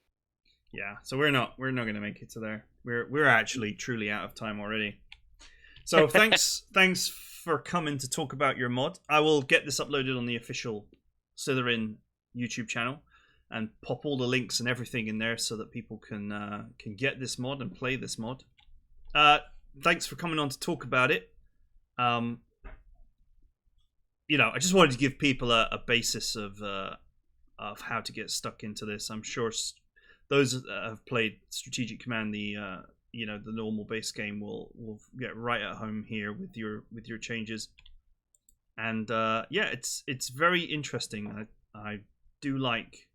Yeah, so we're not going to make it to there. We're actually truly out of time already. So thanks for coming to talk about your mod. I will get this uploaded on the official Slytherin YouTube channel and pop all the links and everything in there so that people can get this mod and play this mod. Thanks for coming on to talk about it. I just wanted to give people a basis of how to get stuck into this. I'm sure those that have played Strategic Command, the normal base game, will get right at home here with your changes. And it's very interesting. I do like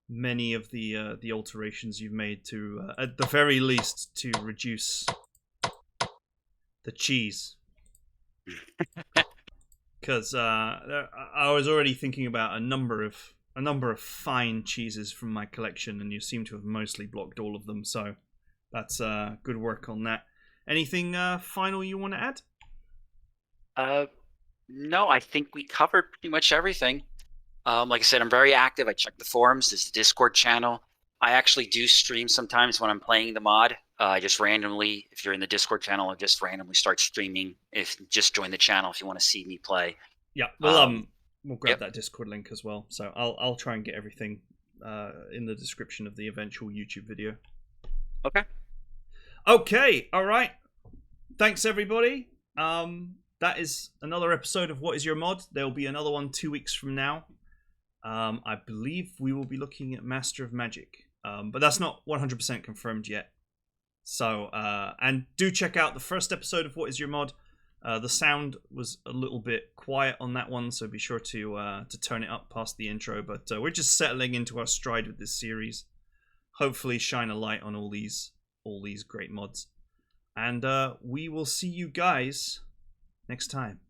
many of the alterations you've made to, at the very least, to reduce the cheese. Because I was already thinking about a number of fine cheeses from my collection, and you seem to have mostly blocked all of them. So that's good work on that. Anything final you want to add? No, I think we covered pretty much everything. Like I said, I'm very active. I check the forums. There's the Discord channel. I actually do stream sometimes when I'm playing the mod. I just randomly, if you're in the Discord channel, I just randomly start streaming. Just join the channel if you want to see me play. Yeah, we'll grab that Discord link as well. So I'll try and get everything in the description of the eventual YouTube video. Okay, all right. Thanks everybody. That is another episode of What Is Your Mod. There'll be another one 2 weeks from now. I believe we will be looking at Master of Magic, but that's not 100% confirmed yet. So, and do check out the first episode of What Is Your Mod. The sound was a little bit quiet on that one, so be sure to turn it up past the intro. But we're just settling into our stride with this series. Hopefully, shine a light on all these great mods, and we will see you guys next time.